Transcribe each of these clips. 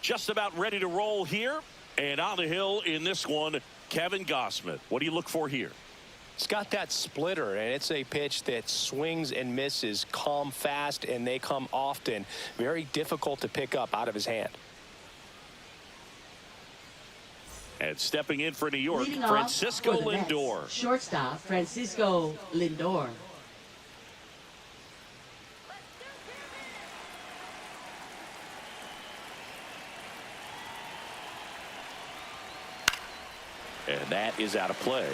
just about ready to roll here. And on the hill in this one, Kevin Gossman. What do you look for here? It's got that splitter, and it's a pitch that swings and misses, come fast, and they come often. Very difficult to pick up out of his hand. And stepping in for New York, Francisco Lindor. Shortstop, Francisco Lindor. And that is out of play.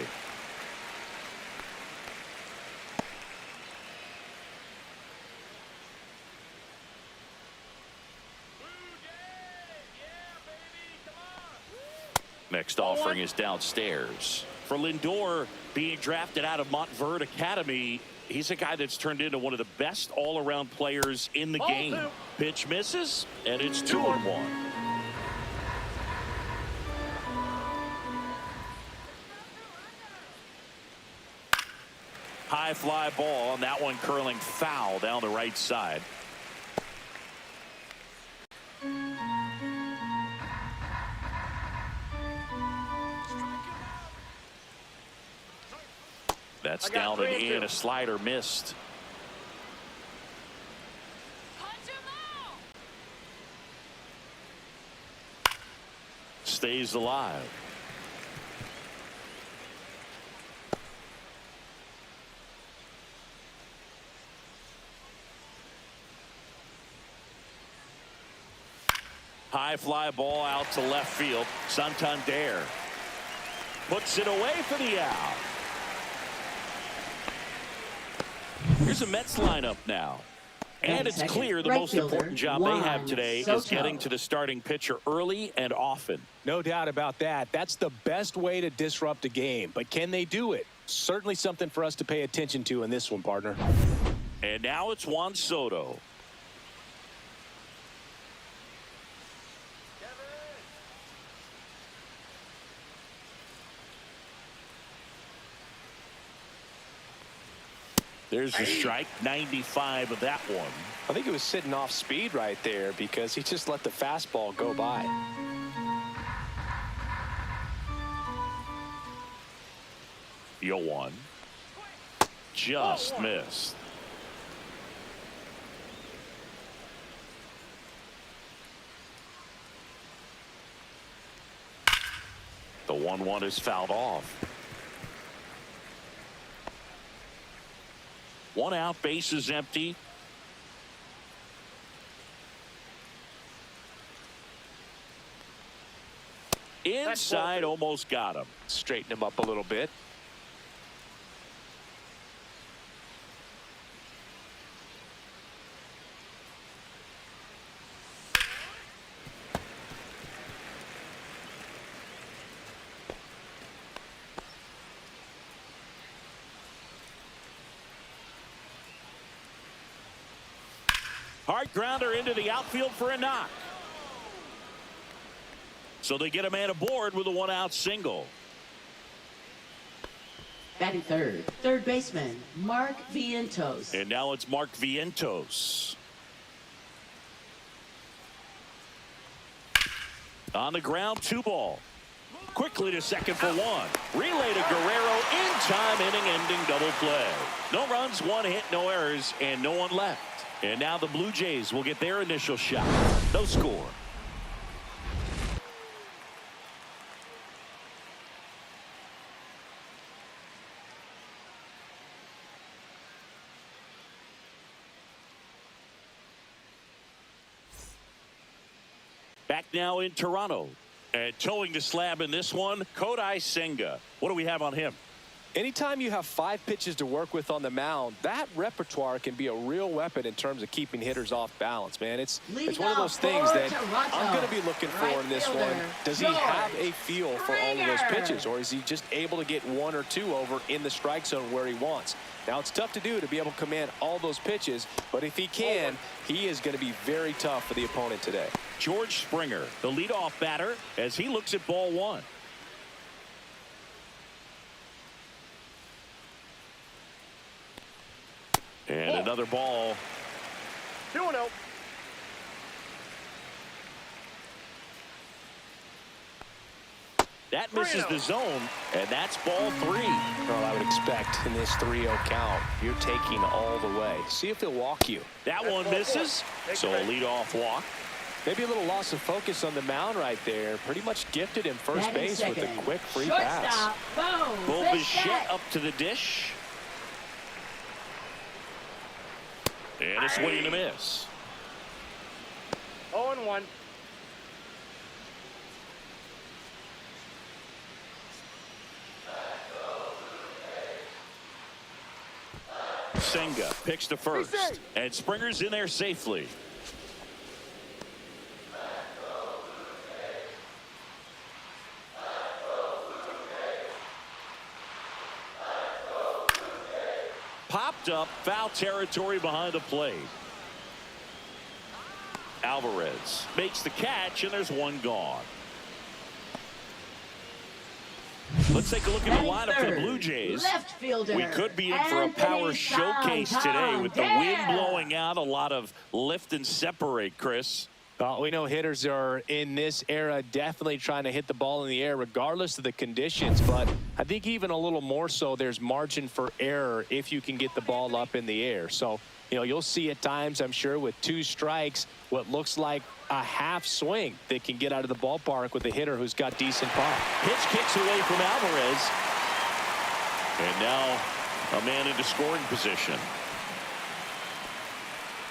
Next offering is downstairs. For Lindor, being drafted out of Montverde Academy, he's a guy that's turned into one of the best all-around players in the game. Pitch misses, and it's 2-1. High fly ball, and that one curling foul down the right side. That's down and in. A slider missed. Stays alive. High fly ball out to left field. Santander puts it away for the out. Here's a Mets lineup now. And it's clear the most important job they have today is getting to the starting pitcher early and often. No doubt about that. That's the best way to disrupt a game. But can they do it? Certainly something for us to pay attention to in this one, partner. And now it's Juan Soto. There's the strike, 95 of that one. I think he was sitting off speed right there because he just let the fastball go by. Yoan just missed. The 1-1 is fouled off. One out, base is empty. Inside, almost got him. Straighten him up a little bit. Hard grounder into the outfield for a knock. So they get a man aboard with a one-out single. Batting third, third baseman, Mark Vientos. And now it's Mark Vientos. On the ground, 2-ball. Quickly to second for one. Relay to Guerrero in time, inning-ending double play. No runs, one hit, no errors, and no one left. And now the Blue Jays will get their initial shot. No score. Back now in Toronto. And towing the slab in this one, Kodai Senga. What do we have on him? Anytime you have 5 pitches to work with on the mound, that repertoire can be a real weapon in terms of keeping hitters off balance, man. It's one of those things that I'm going to be looking for in this one. Does he have a feel for all of those pitches, or is he just able to get 1 or 2 over in the strike zone where he wants? Now, it's tough to do to be able to command all those pitches, but if he can, he is going to be very tough for the opponent today. George Springer, the leadoff batter, as he looks at ball 1. And another ball. 2-0. That misses the zone, and that's ball 3. Well, I would expect in this 3-0 count, you're taking all the way. See if he'll walk you. That one misses, so a leadoff walk. Maybe a little loss of focus on the mound right there. Pretty much gifted him first base with a quick free pass. Bo Bichette up to the dish. And a swing and a miss. 0-1. Senga picks to first, and Springer's in there safely. Popped up, foul territory behind the plate. Alvarez makes the catch, and there's one gone. Let's take a look at the lineup for the Blue Jays. Left fielder, We could be in for a power showcase today with the wind blowing out, a lot of lift and separate, Chris. We know hitters are in this era definitely trying to hit the ball in the air regardless of the conditions, but I think even a little more so there's margin for error if you can get the ball up in the air. So, you know, you'll see at times, I'm sure, with 2 strikes, what looks like a half swing that can get out of the ballpark with a hitter who's got decent pop. Pitch kicks away from Alvarez. And now a man into scoring position.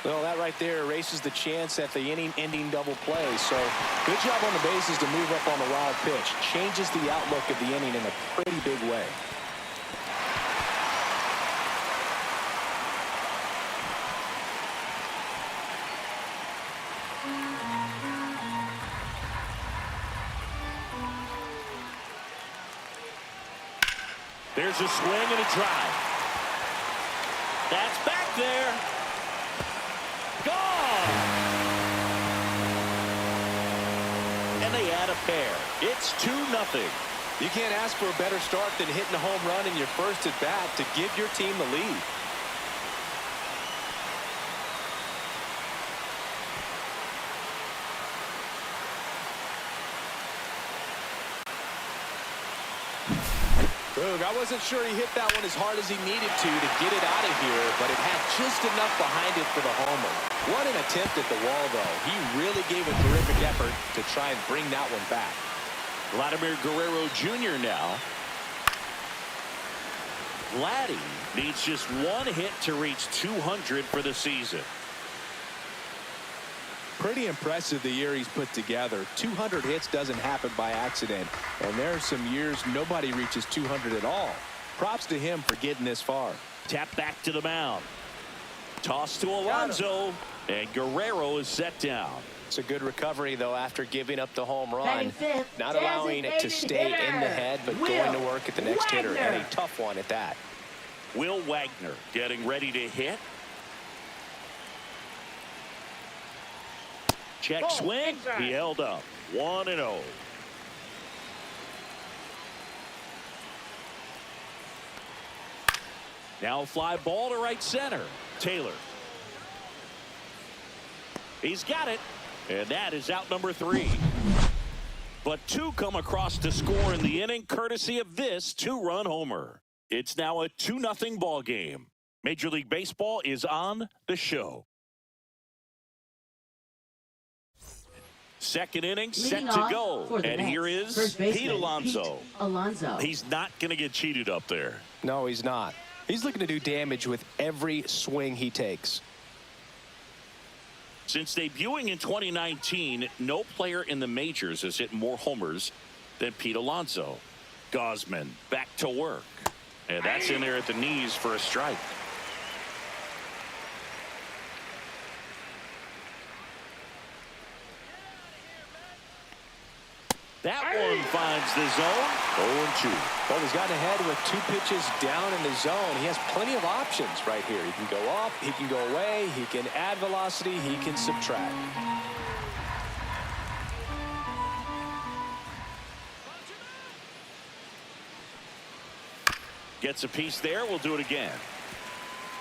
Well, that right there erases the chance at the inning-ending double play. So good job on the bases to move up on the wild pitch. Changes the outlook of the inning in a pretty big way. There's a swing and a drive. That's back there. Gone. And they add a pair. It's 2-0. You can't ask for a better start than hitting a home run in your first at bat to give your team the lead. I wasn't sure he hit that one as hard as he needed to get it out of here, but it had just enough behind it for the homer. What an attempt at the wall, though. He really gave a terrific effort to try and bring that one back. Vladimir Guerrero Jr. now. Vladdy needs just 1 hit to reach 200 for the season. Pretty impressive the year he's put together. 200 hits doesn't happen by accident, and there are some years nobody reaches 200 at all. Props to him for getting this far. Tap back to the mound. Toss to Alonso, and Guerrero is set down. It's a good recovery, though, after giving up the home Batting run. fifth, Not allowing it to stay in the head, but going to work at the next hitter, and a tough one at that. Will Wagner getting ready to hit. Check swing. He held up. 1-0. Now a fly ball to right center. Taylor. He's got it. And that is out number 3. But 2 come across to score in the inning courtesy of this 2-run homer. It's now a 2-0 ball game. Major League Baseball is on the show. Second inning set to go. And here is Pete Alonso. He's not going to get cheated up there. No, he's not. He's looking to do damage with every swing he takes. Since debuting in 2019, no player in the majors has hit more homers than Pete Alonso. Gosman back to work. And that's in there at the knees for a strike. That one finds the zone. 0-2. Well, he's gotten ahead with 2 pitches down in the zone. He has plenty of options right here. He can go up, he can go away, he can add velocity, he can subtract. Gets a piece there. We'll do it again.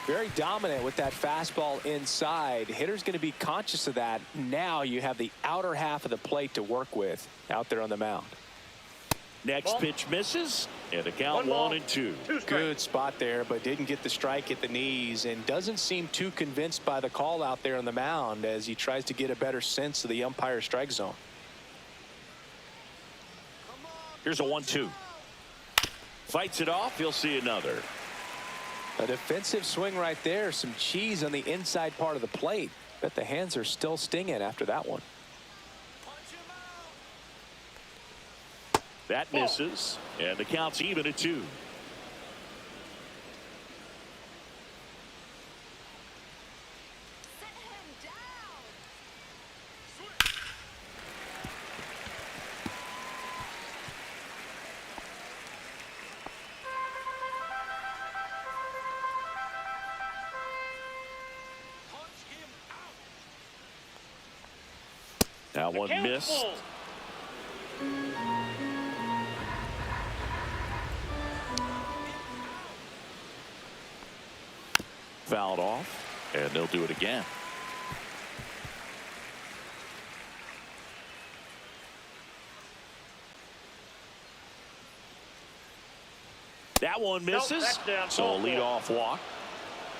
Very dominant with that fastball inside. Hitter's going to be conscious of that. Now you have the outer half of the plate to work with out there on the mound. Next pitch misses, and the count 1-2. Good spot there, but didn't get the strike at the knees and doesn't seem too convinced by the call out there on the mound as he tries to get a better sense of the umpire's strike zone. Here's a 1-2. Fights it off. He'll see another. A defensive swing right there. Some cheese on the inside part of the plate. Bet the hands are still stinging after that one. That misses, and the count's even at 2. That one missed. Fouled off, and they'll do it again. That one misses, so a leadoff walk.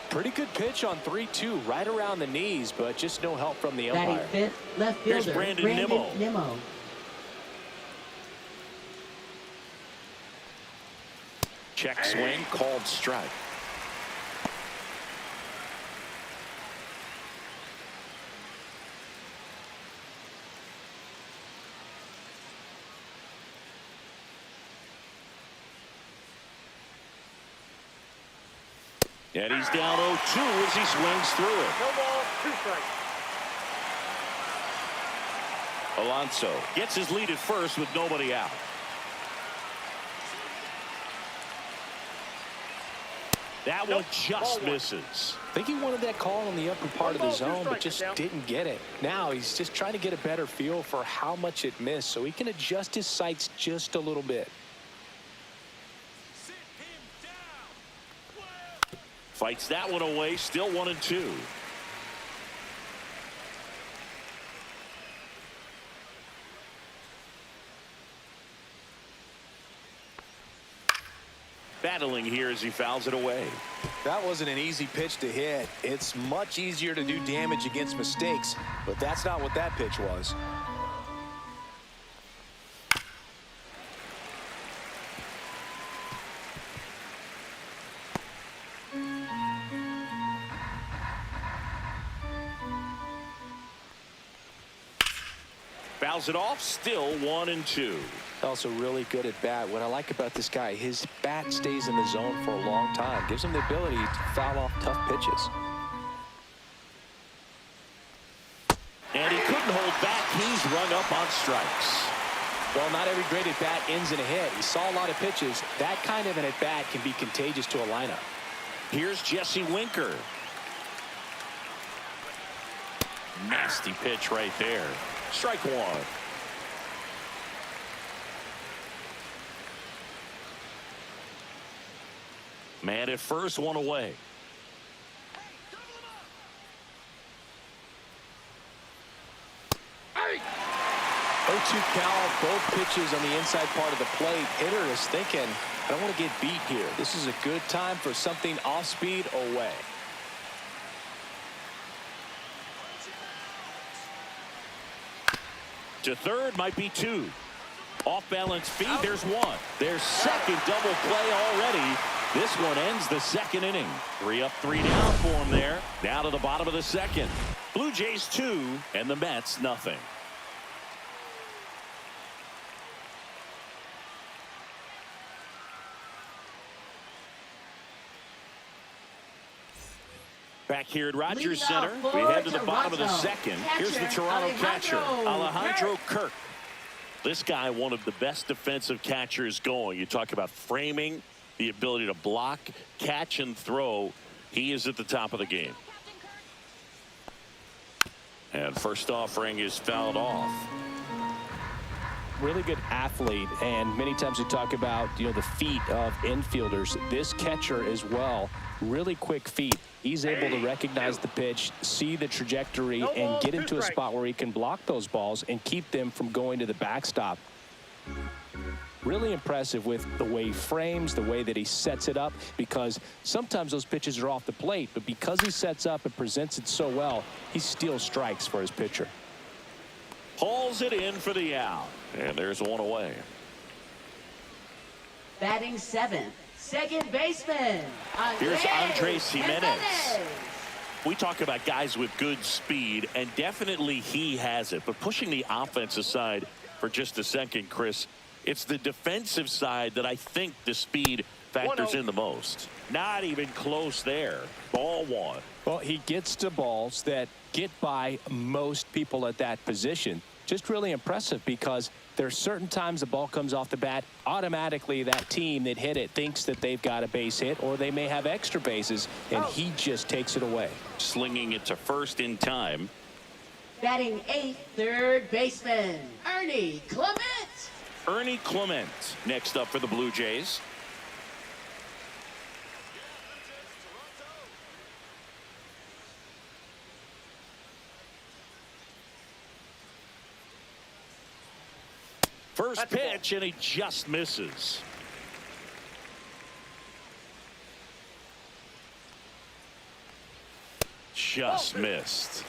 Pretty good pitch on 3-2, right around the knees, but just no help from the umpire. Batting fifth, left Here's fielder Brandon Nimmo. Check swing, called strike. And he's down 0-2 as he swings through it. No ball, 2 strikes. Alonso gets his lead at first with nobody out. That one just misses. I think he wanted that call on the upper part of the zone, but just didn't get it. Now he's just trying to get a better feel for how much it missed so he can adjust his sights just a little bit. Fights that one away, still 1-2. Battling here as he fouls it away. That wasn't an easy pitch to hit. It's much easier to do damage against mistakes, but that's not what that pitch was. Fouls it off, still 1-2. Also really good at bat. What I like about this guy, his bat stays in the zone for a long time. Gives him the ability to foul off tough pitches. And he couldn't hold back. He's rung up on strikes. Well, not every great at bat ends in a hit. He saw a lot of pitches. That kind of an at bat can be contagious to a lineup. Here's Jesse Winker. Nasty pitch right there. Strike one. Man at first, one away. Hey. 0-2 count, both pitches on the inside part of the plate. Hitter is thinking, I don't want to get beat here. This is a good time for something off speed away. To third, might be 2. Off balance feed, there's 1. Their second double play already. This one ends the second inning. 3 up, 3 down for him there. Down to the bottom of the second. Blue Jays 2 and the Mets nothing. Back here at Rogers Center, we head to the bottom of the second. Here's the Toronto catcher, Alejandro Kirk. This guy, one of the best defensive catchers going. You talk about framing, the ability to block, catch, and throw. He is at the top of the game. And first offering is fouled off. Really good athlete, and many times we talk about, the feet of infielders. This catcher as well, really quick feet. He's able to recognize the pitch, see the trajectory, and get into a spot where he can block those balls and keep them from going to the backstop. Really impressive with the way he frames, the way that he sets it up, because sometimes those pitches are off the plate, but because he sets up and presents it so well, he steals strikes for his pitcher. Hauls it in for the out, and there's one away. Batting seventh, second baseman. Here's Andres Jimenez. We talk about guys with good speed, and definitely he has it. But pushing the offense aside for just a second, Chris, it's the defensive side that I think the speed factors in the most. Not even close there. Ball one. Well, he gets to balls that get by most people at that position. Just really impressive, because there's certain times the ball comes off the bat, automatically that team that hit it thinks that they've got a base hit, or they may have extra bases, and he just takes it away. Slinging it to first in time. Batting eighth, third baseman, Ernie Clement. Ernie Clement next up for the Blue Jays. First pitch, and he just misses. Just missed.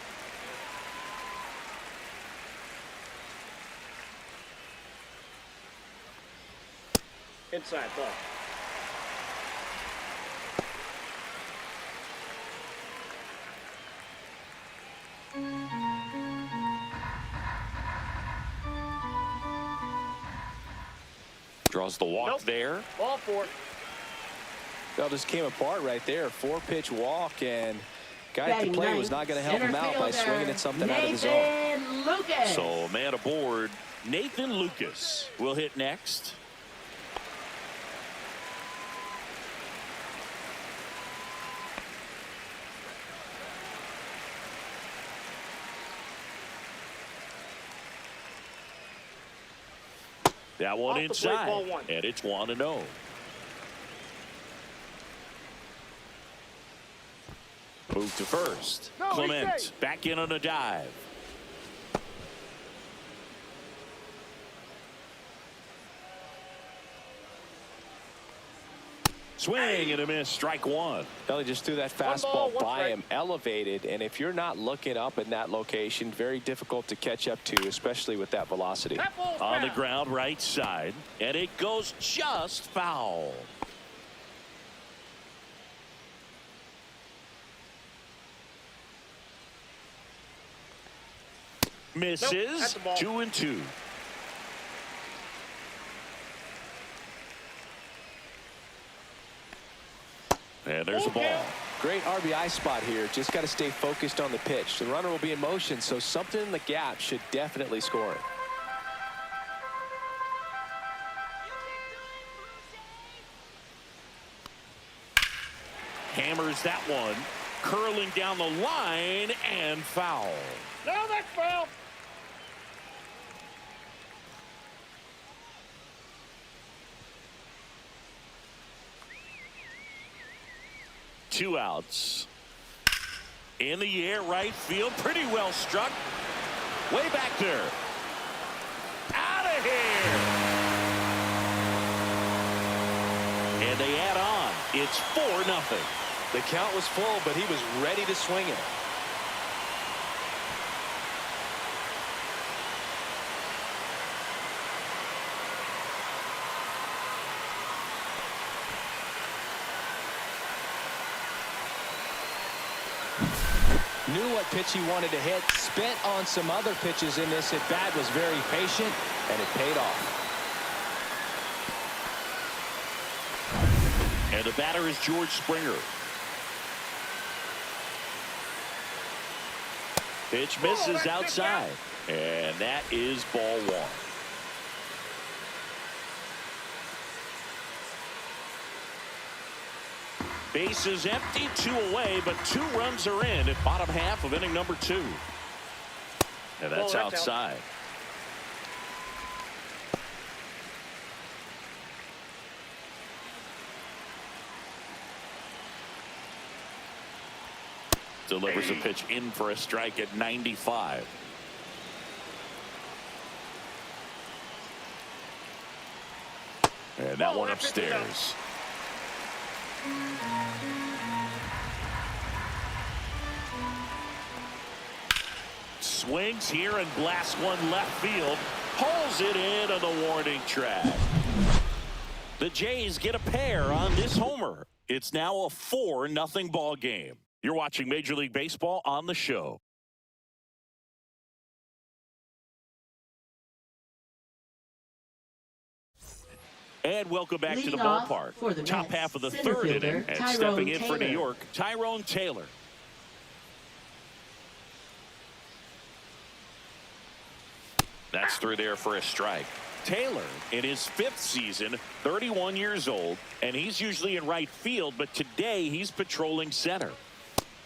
Inside ball. Draws the walk there. Ball four. That just came apart right there. 4-pitch walk, and guy at the Batting plate was ninth, not going to help him out by center swinging at something out of the zone. Nathan Lucas. So a man aboard. Nathan Lucas will hit next. That one Off the plate, inside, ball one. and it's 1-0. Move to first. No, he's Clement safe. back in on a dive. Swing and a miss, strike one. He just threw that One fastball ball, one by strike. him, elevated, and if you're not looking up in that location, very difficult to catch up to, especially with that velocity. That ball's On the foul. ground, right side, and it goes just foul. Misses. that's the ball. 2-2. And there's a ball. Great RBI spot here. Just got to stay focused on the pitch. The runner will be in motion, so something in the gap should definitely score it. Hammers that one. Curling down the line and foul. No, that's foul. Two outs. In the air, right field. Pretty well struck. Way back there. Out of here. And they add on. It's 4-0. The count was full, but he was ready to swing it. Knew what pitch he wanted to hit, spent on some other pitches in this at bat, was very patient, and it paid off. And the batter is George Springer. Pitch misses outside. And that is ball one. Bases empty, 2 away, but 2 runs are in at bottom half of inning number 2. And that's outside. Delivers a pitch in for a strike at 95. And that one upstairs. Swings here and blasts one left field. Pulls it in on the warning track. The Jays get a pair on this homer. It's now a 4-0 ball game. You're watching Major League Baseball on the show. And welcome back to the ballpark. Top half of the third inning, and stepping in for New York, Tyrone Taylor. That's through there for a strike. Taylor, in his 5th season, 31 years old, and he's usually in right field, but today he's patrolling center.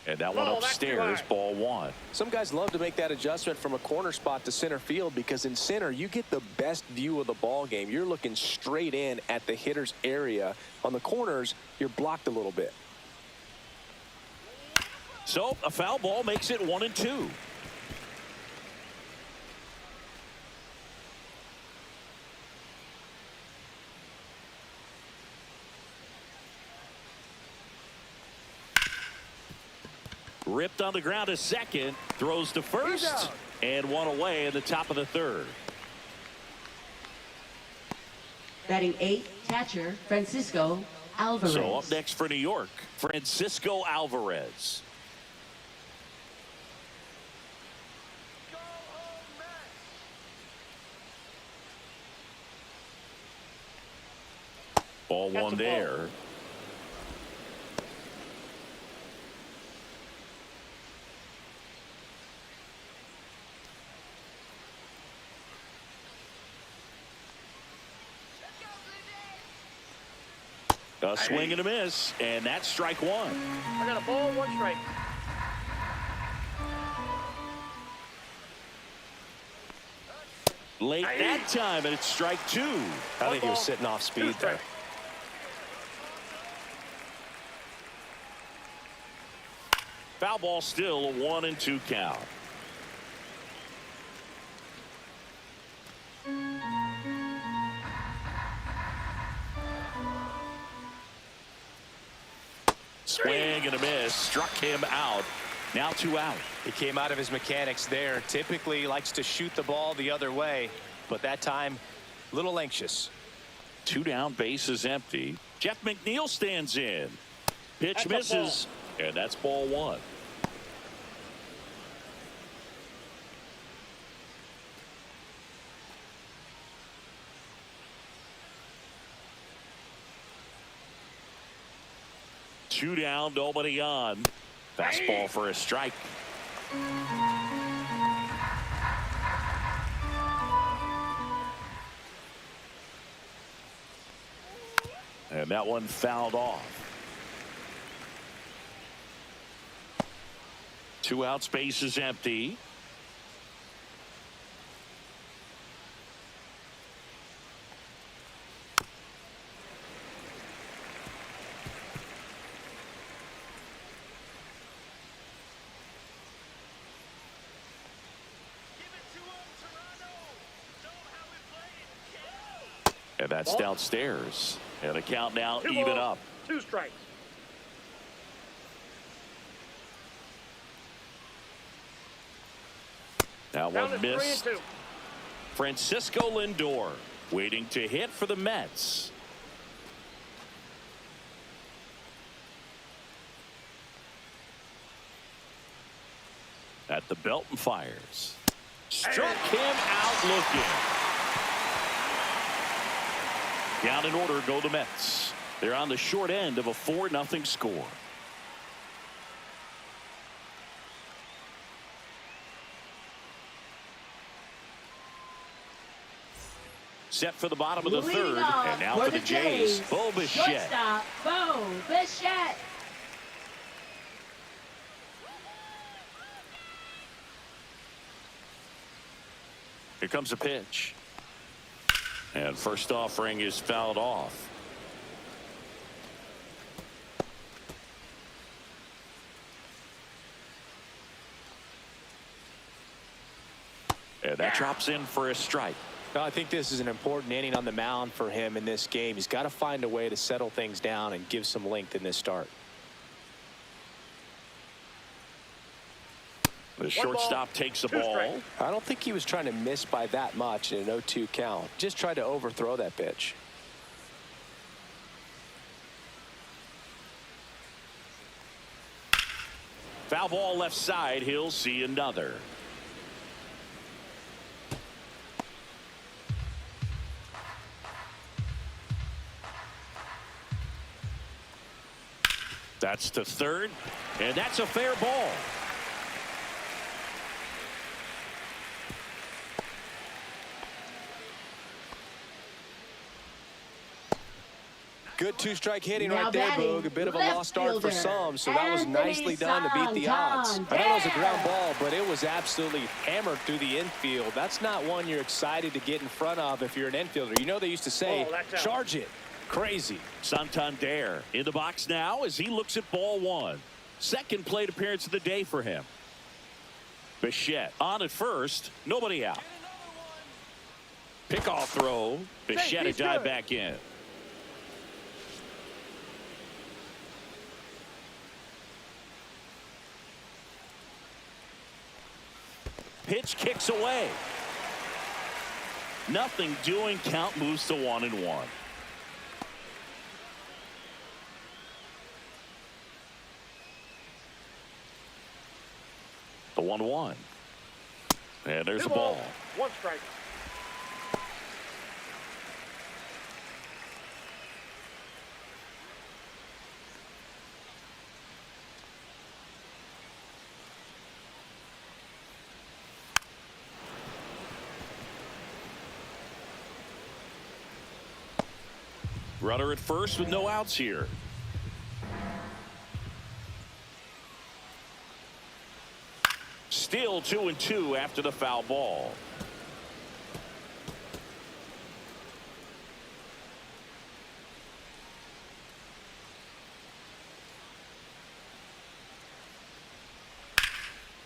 And that one upstairs, ball 1. Some guys love to make that adjustment from a corner spot to center field because in center, you get the best view of the ball game. You're looking straight in at the hitter's area. On the corners, you're blocked a little bit. So a foul ball makes it 1-2. Ripped on the ground to second, throws to first, and one away in the top of the third. Batting 8th, catcher Francisco Alvarez. So up next for New York, Francisco Alvarez. Ball 1 there. A swing and a miss, and that's strike 1. I got a ball, 1 strike. Late that time, and it's strike 2. I think he was sitting off speed there. Foul ball still, a 1-2 count. Swing and a miss, struck him out. Now 2 out. He came out of his mechanics there. Typically likes to shoot the ball the other way, but that time a little anxious. 2 down, base is empty. Jeff McNeil stands in. Pitch misses, and that's ball 1. Two down, nobody on. Fastball for a strike. And that one fouled off. 2 outs, base is empty. And that's downstairs. And the count now even up. 2 strikes. That one missed. Francisco Lindor waiting to hit for the Mets. At the belt and fires. Struck him out looking. Down in order go the Mets. They're on the short end of a 4-0 score. Set for the bottom of the third, and now for the Jays, Bo Bichette. Shortstop, Bo Bichette. Here comes a pitch. And first offering is fouled off. And that drops in for a strike. Well, I think this is an important inning on the mound for him in this game. He's got to find a way to settle things down and give some length in this start. The shortstop takes the ball. I don't think he was trying to miss by that much in an 0-2 count. Just tried to overthrow that pitch. Foul ball left side. He'll see another. That's to third, and that's a fair ball. Good two-strike hitting Now right there, batting, Boog. A bit of a left lost start for fielder, some, so that was Anthony nicely done to beat the odds. I know it was a ground ball, but it was absolutely hammered through the infield. That's not one you're excited to get in front of if you're an infielder. You know they used to say, charge it. Crazy. Santander in the box now as he looks at ball one. Second plate appearance of the day for him. Bichette on at first. Nobody out. Pickoff throw. Bichette to dive back in. Pitch kicks away. Nothing doing. Count moves to 1-1. The 1-1. And there's a ball. One strike. Runner at first with no outs here. Still 2-2 after the foul ball.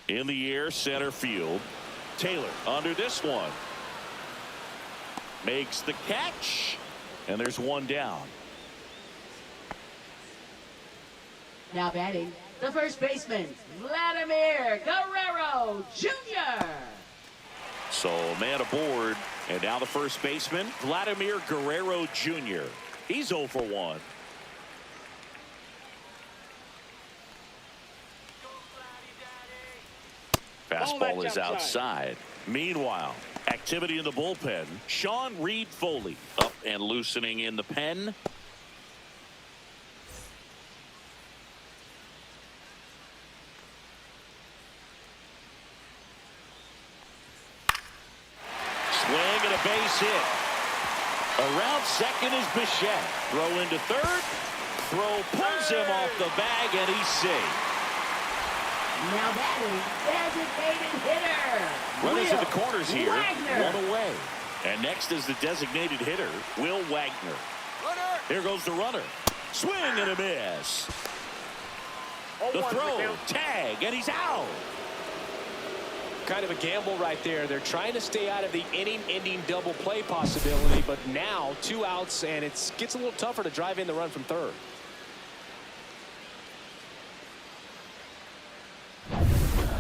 In the air, center field. Taylor under this one. Makes the catch. And there's one down. Now batting, the first baseman, Vladimir Guerrero Jr. So man aboard. And now the first baseman, Vladimir Guerrero Jr. He's 0 for 1. Fastball is outside. Meanwhile, activity in the bullpen. Sean Reed Foley up and loosening in the pen. Swing and a base hit. Around second is Bichette. Throw into third. Throw pulls him off the bag and he's safe. Now batting, designated hitter. Runners in the corners here. Wagner. One away. And next is the designated hitter, Will Wagner. Here goes the runner. Swing and a miss. The throw, tag, and he's out. Kind of a gamble right there. They're trying to stay out of the inning-ending double play possibility, but now 2 outs, and it gets a little tougher to drive in the run from third.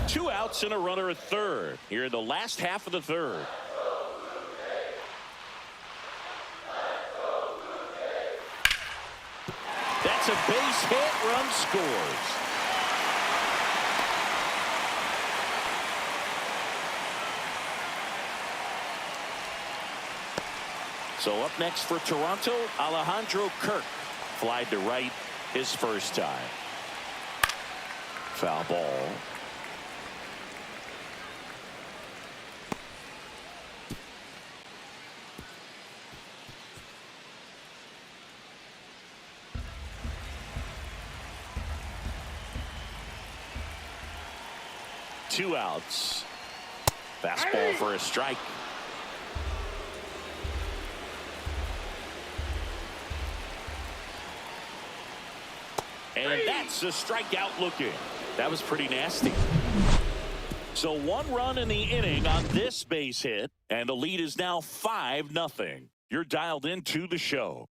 Two outs and a runner at third here in the last half of the third. That's a base hit. Run scores. So up next for Toronto, Alejandro Kirk. Flied to right his first time. Foul ball. Two outs. Fastball for a strike. And that's a strikeout looking. That was pretty nasty. So 1 run in the inning on this base hit, and the lead is now 5-0. You're dialed into the show.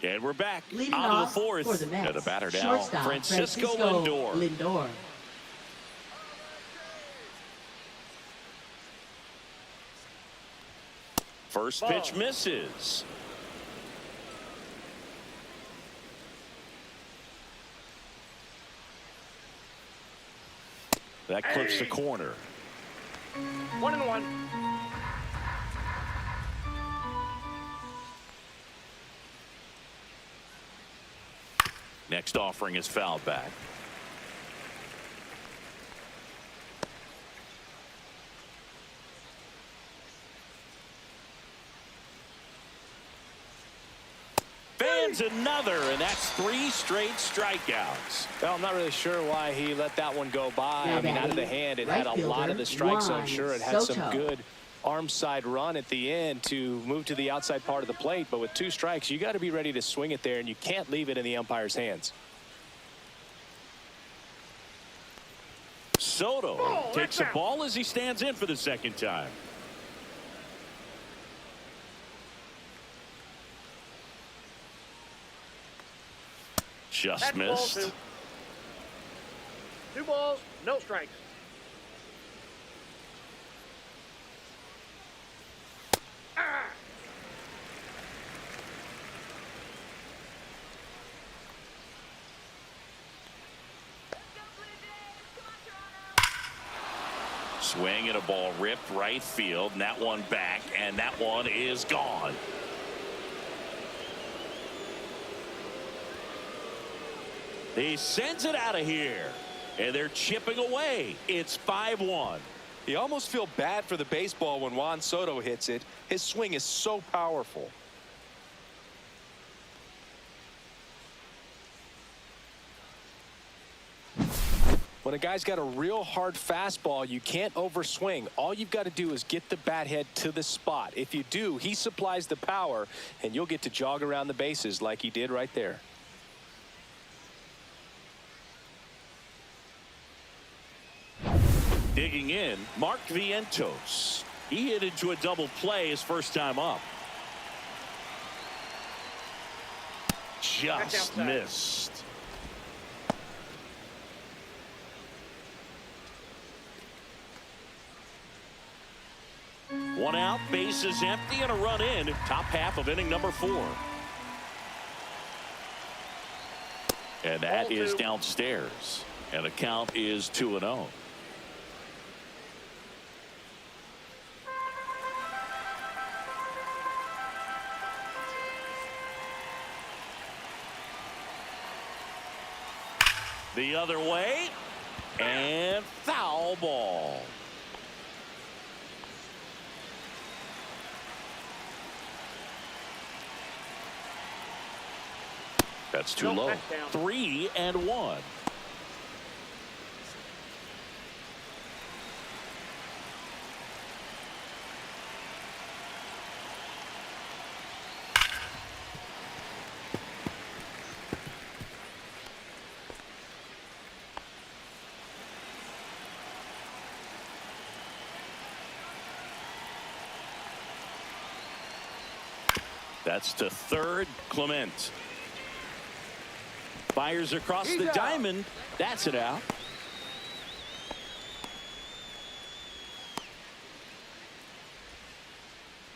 And we're back Leading on to off the 4th. for the Mets, And the batter now, shortstop, Francisco Lindor. Lindor. First pitch misses. That clips the corner. 1-1. Next offering is fouled back. Fans another, and that's 3 straight strikeouts. Well, I'm not really sure why he let that one go by. I mean, out of the hand, it had a lot of the strike zone. Sure, it had some good arm side run at the end to move to the outside part of the plate, but with 2 strikes, you got to be ready to swing it there, and you can't leave it in the umpire's hands. Soto takes a ball as he stands in for the 2nd time. Just missed. 2 balls, no strikes. Swing and a ball ripped right field, and that one back, and that one is gone. He sends it out of here, and they're chipping away. It's 5-1. You almost feel bad for the baseball when Juan Soto hits it. His swing is so powerful. When a guy's got a real hard fastball, you can't overswing. All you've got to do is get the bat head to the spot. If you do, he supplies the power, and you'll get to jog around the bases like he did right there. Digging in, Mark Vientos. He hit into a double play his first time up. Just missed. One out, bases empty, and a run in. Top half of inning number 4. And that is downstairs. And the count is 2-0. The other way, and foul ball. That's too low. 3-1. That's to third, Clement. Fires across the diamond. That's it out.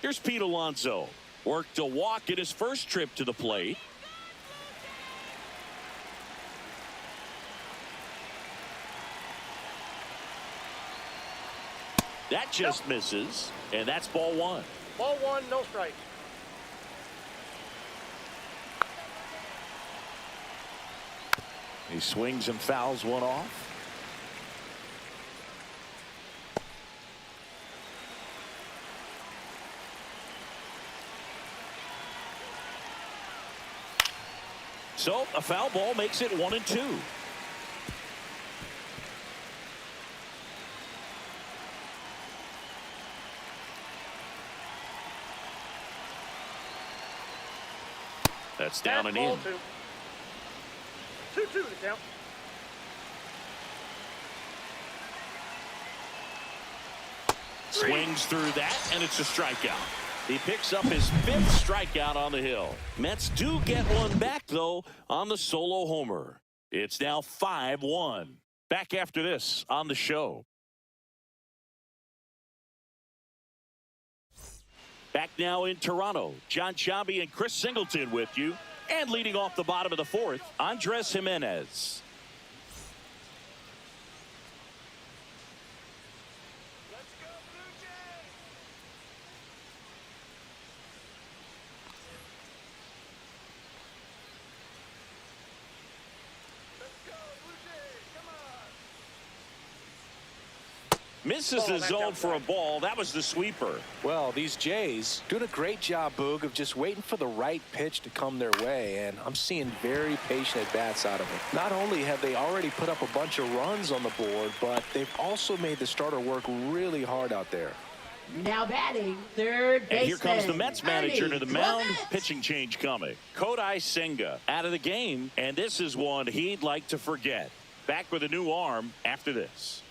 Here's Pete Alonso. Worked a walk at his first trip to the plate. That just misses, and that's ball 1. Ball 1, no strikes. He swings and fouls one off. So a foul ball makes it 1-2. That's down and in. 2. 2 to count. Swings through that, and it's a strikeout. He picks up his 5th strikeout on the hill. Mets do get one back, though, on the solo homer. It's now 5-1. Back after this on the show. Back now in Toronto. John Sciambi and Chris Singleton with you. And leading off the bottom of the 4th, Andres Gimenez. Misses the zone for a ball. That was the sweeper. Well, these Jays doing a great job, Boog, of just waiting for the right pitch to come their way, and I'm seeing very patient at-bats out of them. Not only have they already put up a bunch of runs on the board, but they've also made the starter work really hard out there. Now batting, third baseman. And here comes the Mets manager to the mound. Pitching change coming. Kodai Senga out of the game, and this is one he'd like to forget. Back with a new arm after this.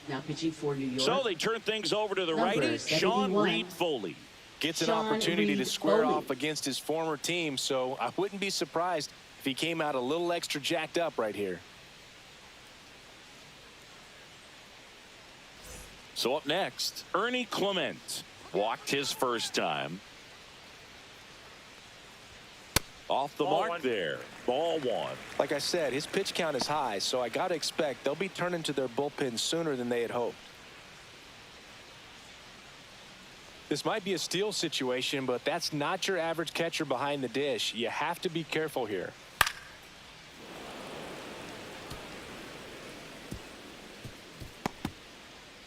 Now pitching for New York. So they turn things over to the righty, Sean Reed-Foley. Gets an opportunity to square off against his former team, so I wouldn't be surprised if he came out a little extra jacked up right here. So up next, Ernie Clement. Walked his first time. Off the mark there. Ball 1. Like I said, his pitch count is high, so I got to expect they'll be turning to their bullpen sooner than they had hoped. This might be a steal situation, but that's not your average catcher behind the dish. You have to be careful here.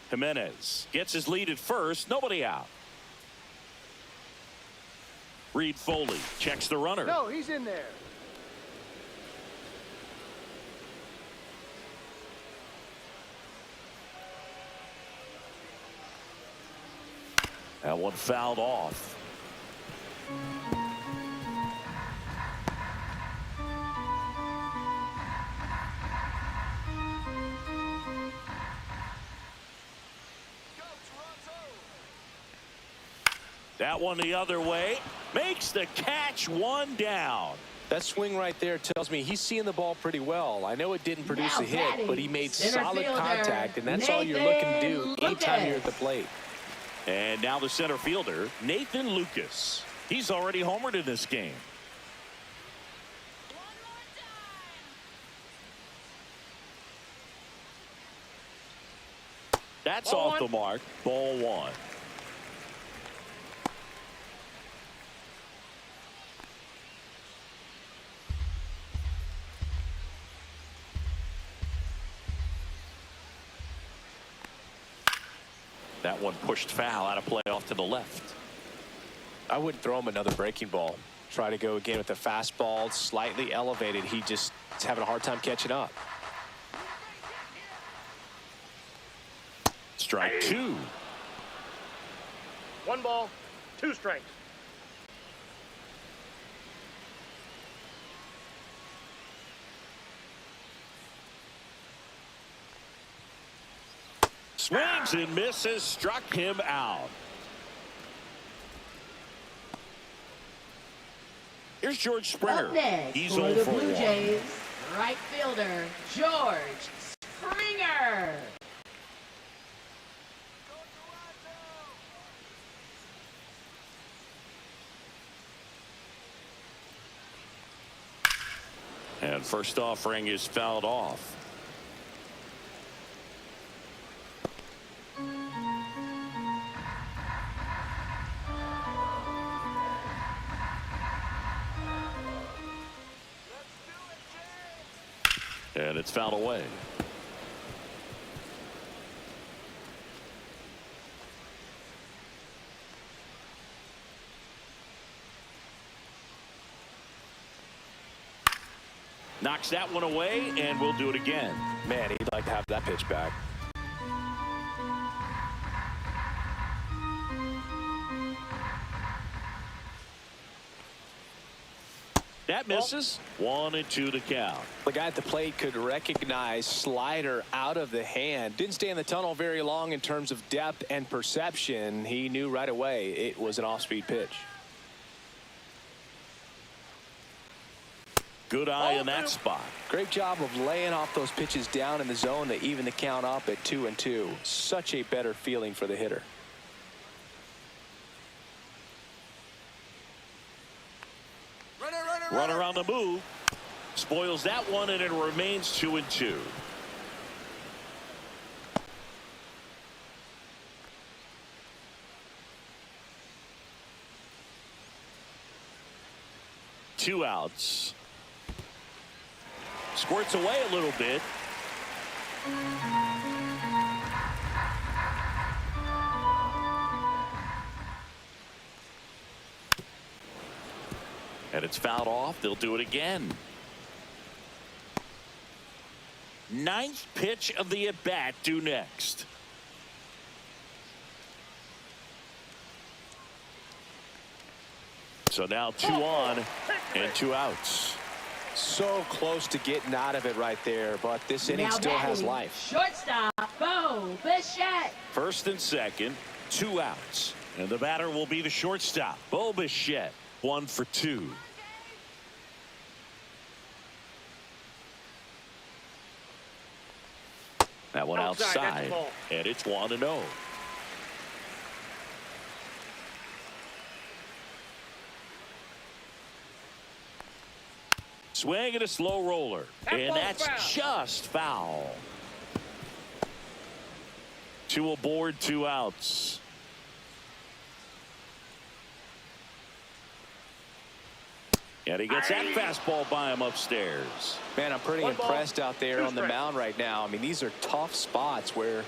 Gimenez gets his lead at first. Nobody out. Reed-Foley checks the runner. No, he's in there. That one fouled off. That one the other way. Makes the catch, 1 down. That swing right there tells me he's seeing the ball pretty well. I know it didn't produce a hit, but he made solid contact, and that's all you're looking to do anytime you're at the plate. And now the center fielder, Nathan Lucas. He's already homered in this game. That's Ball off one. the mark. Ball 1. That one pushed foul out of play off to the left. I wouldn't throw him another breaking ball. Try to go again with the fastball, slightly elevated. He just is having a hard time catching up. Strike 2. 1 ball, 2 strikes. Swings and misses, struck him out. Here's George Springer. Up next He's for 0 the for Blue 1. Jays, right fielder George Springer. And first offering is fouled off. And it's fouled away. Knocks that one away, and we'll do it again. Man, he'd like to have that pitch back. That misses. 1-2 to count. The guy at the plate could recognize slider out of the hand. Didn't stay in the tunnel very long in terms of depth and perception. He knew right away it was an off-speed pitch. Good eye in that spot. Great job of laying off those pitches down in the zone to even the count up at 2-2. Such a better feeling for the hitter. Runner on the move. Spoils that one, and it remains 2-2. Two outs. Squirts away a little bit. And it's fouled off. They'll do it again. Ninth pitch of the at-bat due next. So now 2 on and 2 outs. So close to getting out of it right there, but this inning still has life. Shortstop, Bo Bichette. First and second, 2 outs. And the batter will be the shortstop, Bo Bichette. 1 for 2. That one outside, and it's 1-0. Swing and a slow roller, and that's just foul. 2 aboard, 2 outs. And he gets that fastball by him upstairs. Man, I'm pretty impressed out there on the mound right now. I mean, these are tough spots where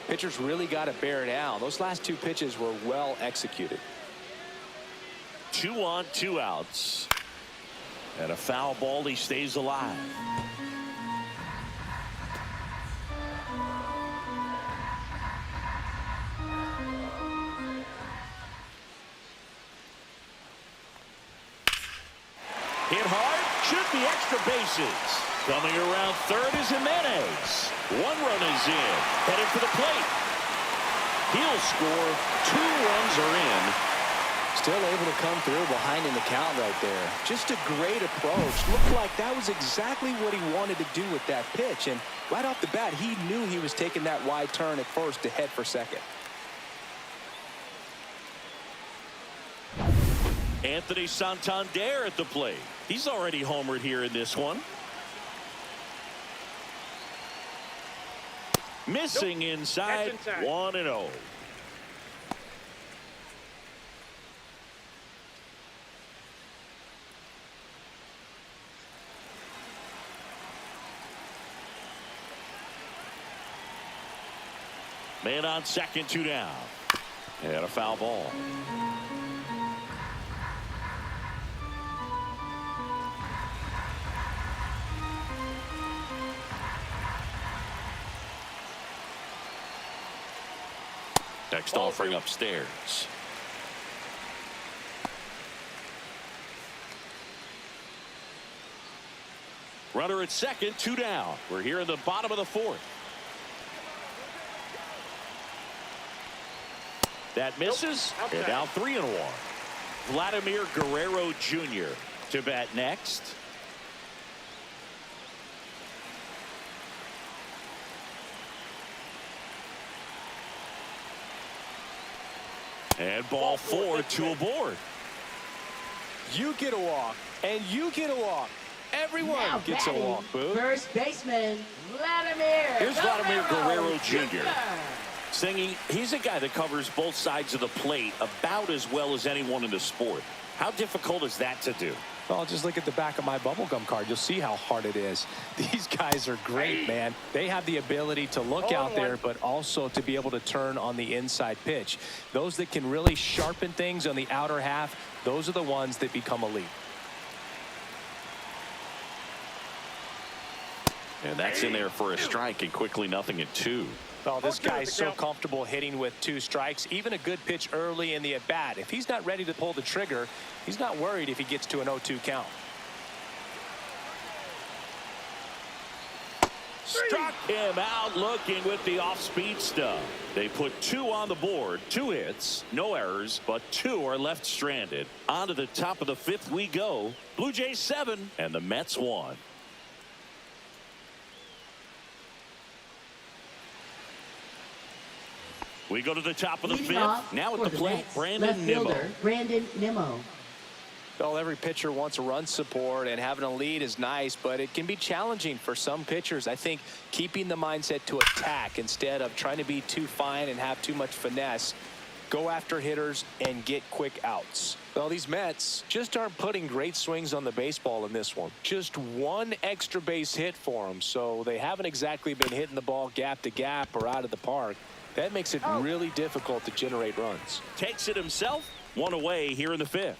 pitchers really got to bear down. Those last 2 pitches were well executed. 2 on, 2 outs. And a foul ball, he stays alive. Hit hard, should be extra bases. Coming around third is Jimenez. 1 run is in, headed for the plate. He'll score. 2 runs are in. Still able to come through behind in the count right there. Just a great approach. Looked like that was exactly what he wanted to do with that pitch. And right off the bat, he knew he was taking that wide turn at first to head for second. Anthony Santander at the plate. He's already homered here in this one. Missing inside. 1-0. Man on second, 2 down. And a foul ball. Next offering upstairs. Runner at second, 2 down. We're here in the bottom of the 4th. That misses, and now 3-1. Vladimir Guerrero Jr. to bat next. And ball 4, 2 aboard. You get a walk, and you get a walk. Everyone gets a walk, Boo. First baseman, Vladimir. Here's Vladimir Guerrero Jr. Singing, he's a guy that covers both sides of the plate about as well as anyone in the sport. How difficult is that to do? Well, just look at the back of my bubblegum card. You'll see how hard it is. These guys are great, man. They have the ability to look out there, but also to be able to turn on the inside pitch. Those that can really sharpen things on the outer half, those are the ones that become elite. And that's in there for a strike, and quickly 0-2. Well, this guy's so comfortable hitting with 2 strikes. Even a good pitch early in the at-bat. If he's not ready to pull the trigger, he's not worried if he gets to an 0-2 count. Struck him out looking with the off-speed stuff. They put 2 on the board, 2 hits, no errors, but 2 are left stranded. On to the top of the 5th we go. Blue Jays 7 and the Mets 1. We go to the top of the 5th. Now at the plate, Brandon Nimmo. Well, every pitcher wants a run support, and having a lead is nice, but it can be challenging for some pitchers. I think keeping the mindset to attack instead of trying to be too fine and have too much finesse, go after hitters and get quick outs. Well, these Mets just aren't putting great swings on the baseball in this one. Just 1 extra base hit for them, so they haven't exactly been hitting the ball gap to gap or out of the park. That makes it really difficult to generate runs. Takes it himself. 1 away here in the 5th.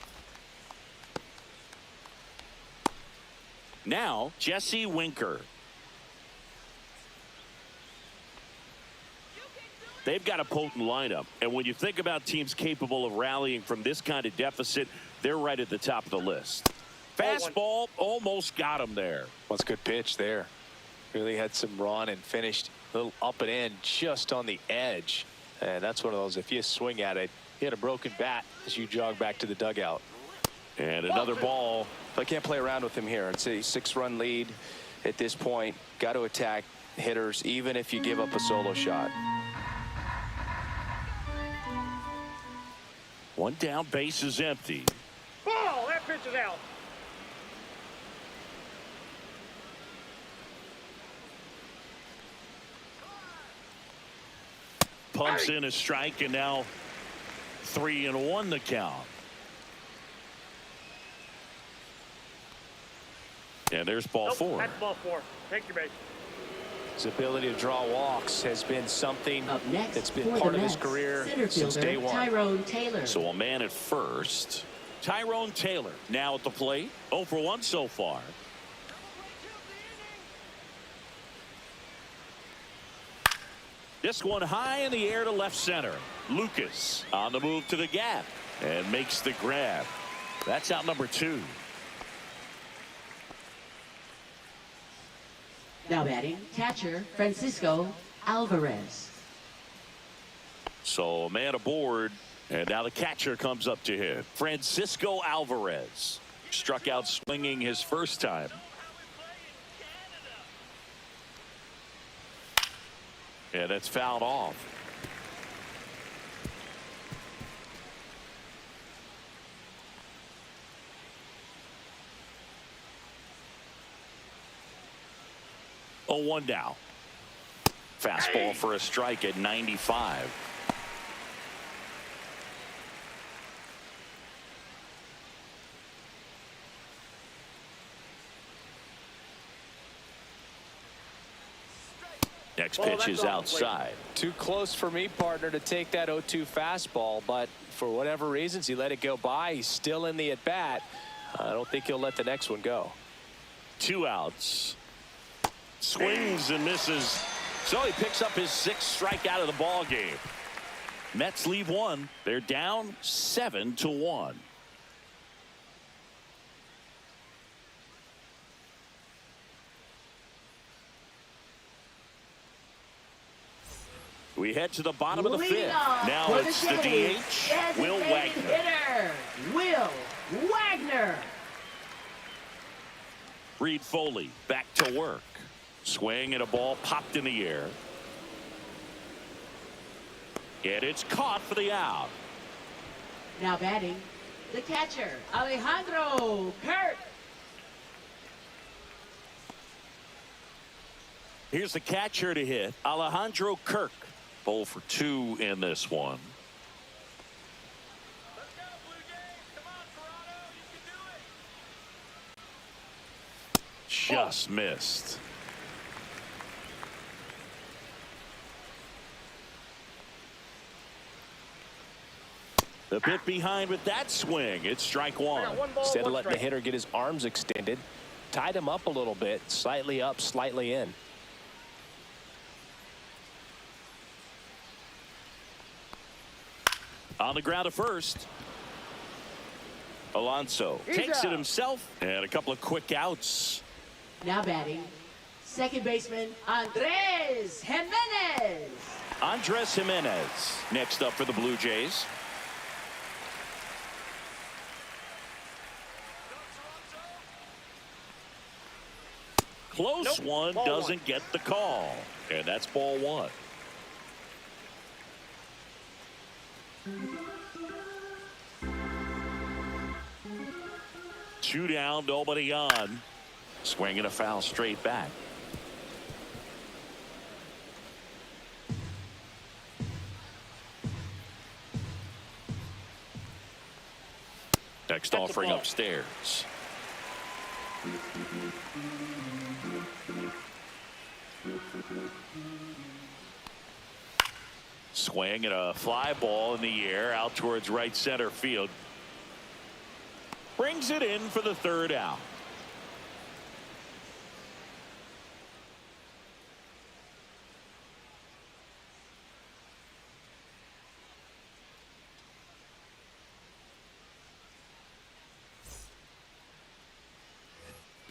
Now, Jesse Winker. They've got a potent lineup. And when you think about teams capable of rallying from this kind of deficit, they're right at the top of the list. Fastball almost got him there. What's a good pitch there. Really had some run and finished a little up and in just on the edge. And that's one of those, if you swing at it, hit a broken bat as you jog back to the dugout. And another ball. I can't play around with him here. It's a 6-run lead at this point. Got to attack hitters even if you give up a solo shot. 1 down, base is empty. Ball! That pitch is out. Pumps in a strike, and now 3-1 the count. And there's ball 4. That's ball 4. Take your base. His ability to draw walks has been something Up next, that's been for part the of his Mets, career center since day fielder, 1. Tyrone Taylor. So a man at first. Tyrone Taylor now at the plate. 0 for 1 so far. This one high in the air to left center. Lucas on the move to the gap and makes the grab. That's out number 2. Now batting, catcher Francisco Alvarez. So a man aboard, and now the catcher comes up to hit. Francisco Alvarez struck out swinging his first time. And it's fouled off. Oh, 1 down. Fastball for a strike at 95. Next pitch is outside. Too close for me, partner, to take that 0-2 fastball, but for whatever reasons he let it go by. He's still in the at bat. I don't think he'll let the next one go. 2 outs. Swings and misses. So he picks up his 6th strikeout of the ball game. Mets leave 1. They're down 7-1. We head to the bottom of the 5th. Now it's the DH, Will Wagner. Hitter, Will Wagner. Reed Foley back to work. Swing and a ball popped in the air. And it's caught for the out. Now batting, the catcher Alejandro Kirk. Here's the catcher to hit, Alejandro Kirk. 0 for 2 in this one. Let's go, Blue Jays. Come on, Toronto. You can do it. Just missed. The bit behind with that swing. It's strike 1. I got 1 ball, Instead of 1 letting the strike. hitter get his arms extended, tied him up a little bit, slightly up, slightly in. On the ground at first. Alonso takes it himself, and a couple of quick outs. Now batting, Second baseman, Andres Jimenez. Andres Jimenez next up for the Blue Jays. Close one, doesn't get the call. And that's ball one. Two down, nobody on. Swinging a foul straight back. Next offering upstairs. Swing and a fly ball in the air out towards right center field. Brings it in for the third out.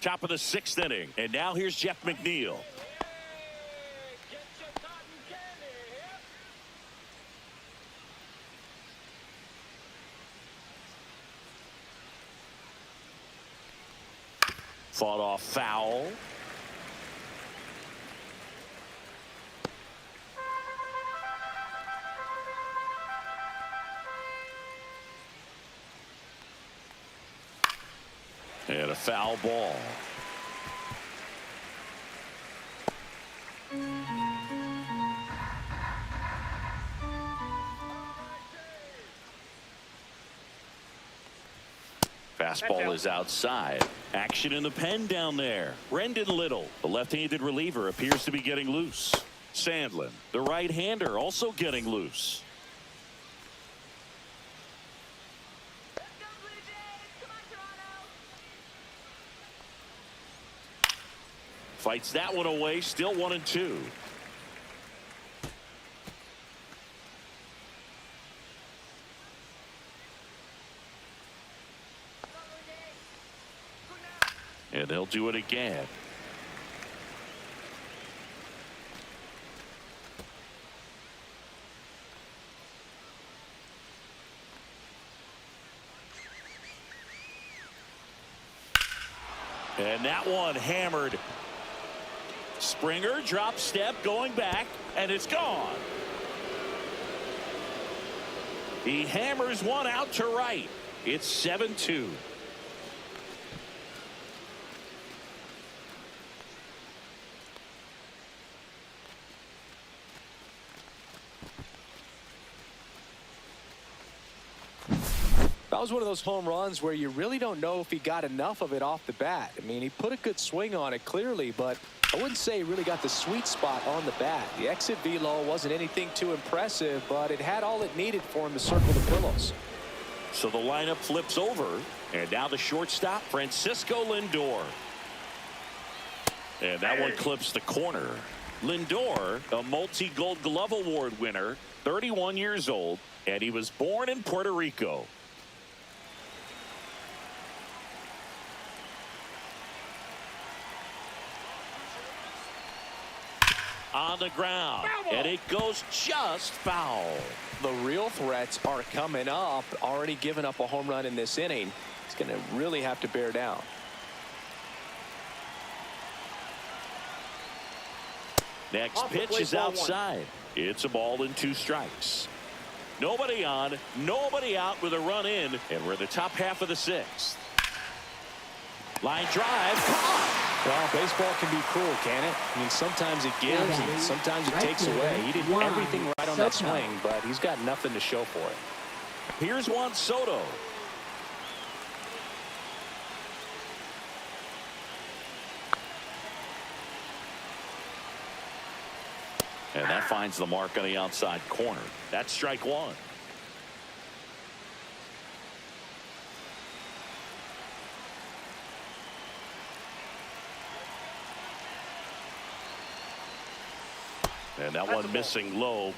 Top of the sixth inning, and now here's Jeff McNeil. Fought off foul. And a foul ball. Fastball is outside. Action in the pen down there. Brendan Little, the left-handed reliever, appears to be getting loose. Sandlin, the right-hander, also getting loose. Fights that one away, still 1-2. And they'll do it again. And that one hammered. Springer drop step going back, and it's gone. He hammers one out to right. It's 7-2. That was one of those home runs where you really don't know if he got enough of it off the bat. I mean, he put a good swing on it clearly, but I wouldn't say he really got the sweet spot on the bat. The exit velo wasn't anything too impressive, but it had all it needed for him to circle the pillows. So the lineup flips over, and now the shortstop, Francisco Lindor. And that one clips the corner. Lindor, a multi-Gold Glove Award winner, 31 years old, and he was born in Puerto Rico. On the ground, and it goes just foul. The real threats are coming up. Already given up a home run in this inning. He's going to really have to bear down. Next pitch is outside. It's a ball and 2 strikes. Nobody on, nobody out with a run in, and we're in the top half of the 6th. Line drive. Well, baseball can be cruel, can it? I mean, sometimes it gives and sometimes it takes away. He did everything right on that swing, but he's got nothing to show for it. Here's Juan Soto. And that finds the mark on the outside corner. That's strike one. And that one missing low.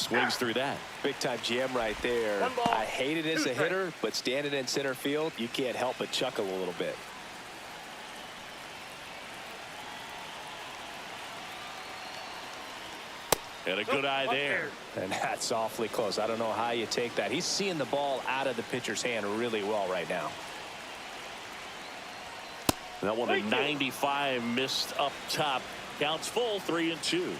swings through that. Big-time GM right there. One ball, I hate it as two a hitter, but standing in center field, you can't help but chuckle a little bit. And a good eye there. And that's awfully close. I don't know how you take that. He's seeing the ball out of the pitcher's hand really well right now. That one at 95 missed up top. Counts full, 3-2.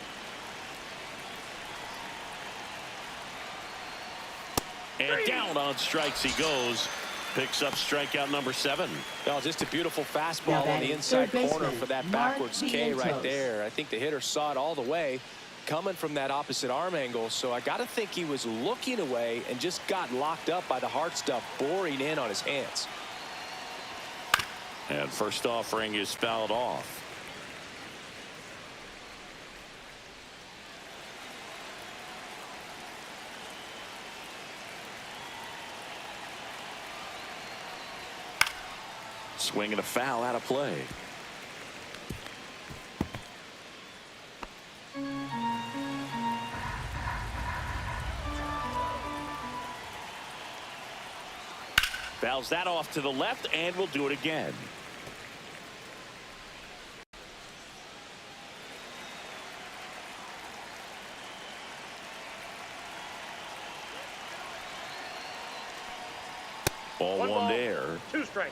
And down on strikes he goes. Picks up strikeout number 7. Well, just a beautiful fastball on the inside corner for that backwards K right there. I think the hitter saw it all the way coming from that opposite arm angle. So I got to think he was looking away and just got locked up by the hard stuff boring in on his hands. And first offering is fouled off. Swing and a foul out of play. Fouls that off to the left, and we'll do it again. Ball one there. 2 strikes.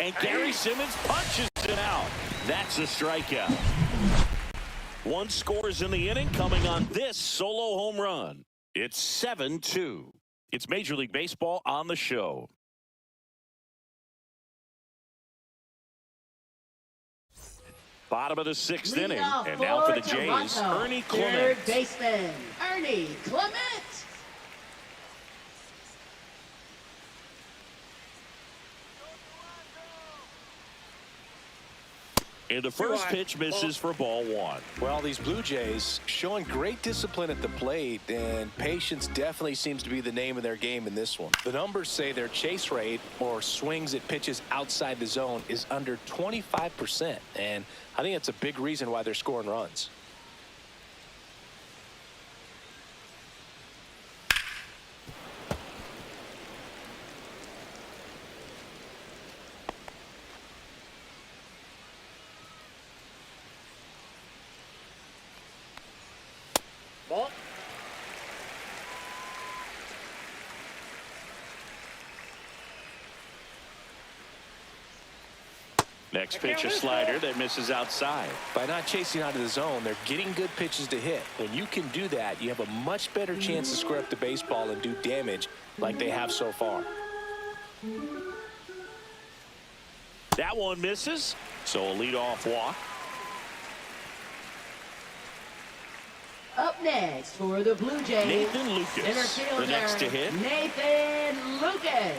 And Gary Simmons punches it out. That's a strikeout. 1 scores in the inning coming on this solo home run. It's 7-2. It's Major League Baseball on the show. Bottom of the 6th inning. And now for the Jays, Ernie Clement. Third baseman, Ernie Clement. And the first pitch misses for ball 1. Well, these Blue Jays showing great discipline at the plate, and patience definitely seems to be the name of their game in this one. The numbers say their chase rate, or swings at pitches outside the zone, is under 25%, and I think that's a big reason why they're scoring runs. Ball. Next pitch, a slider that misses outside. By not chasing out of the zone, they're getting good pitches to hit. When you can do that, you have a much better chance to square up the baseball and do damage like they have so far. That one misses, so a leadoff walk. Up next for the Blue Jays, Nathan Lucas, center fielder, the next to hit. Nathan Lucas.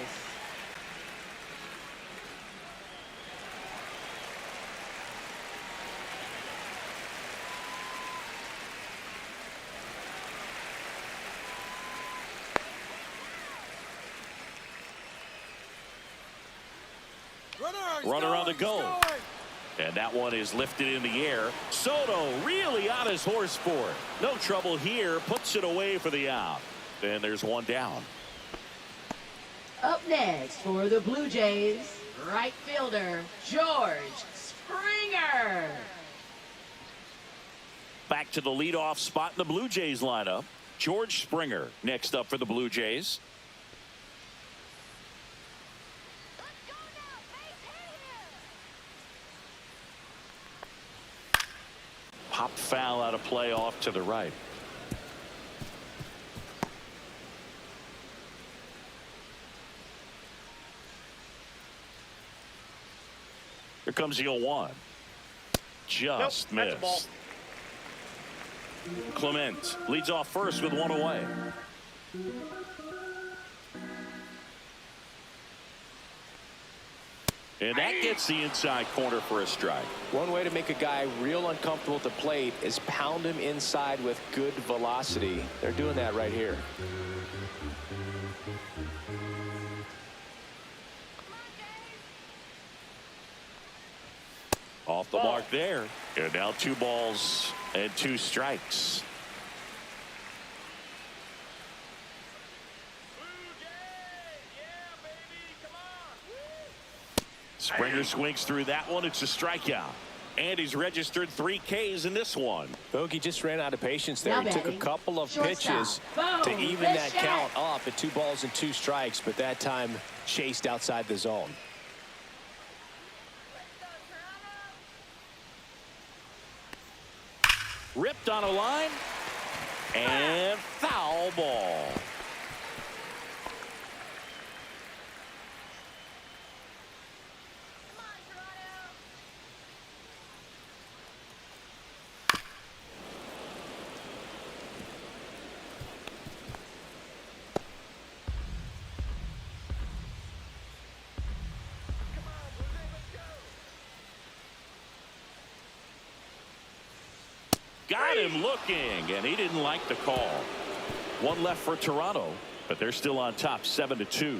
Runner on the go. And that one is lifted in the air. Soto really on his horse for it. No trouble here. Puts it away for the out. And there's one down. Up next for the Blue Jays, right fielder, George Springer. Back to the leadoff spot in the Blue Jays lineup. George Springer next up for the Blue Jays. Pop foul out of play off to the right. Here comes the 0-1. Just Nope, that's a ball. missed. Clement leads off first with one away. And that gets the inside corner for a strike. One way to make a guy real uncomfortable at the plate is pound him inside with good velocity. They're doing that right here. Off the mark there. And now 2 balls and 2 strikes. Springer swings through that one. It's a strikeout. And he's registered 3 Ks in this one. Bogey just ran out of patience there. Now He took a batting, couple of shortstop. pitches Boom, to even good that shot. count up at 2 balls and 2 strikes, but that time chased outside the zone. Ripped on a line. And foul ball. Got him looking, and he didn't like the call. 1 left for Toronto, but they're still on top 7-2.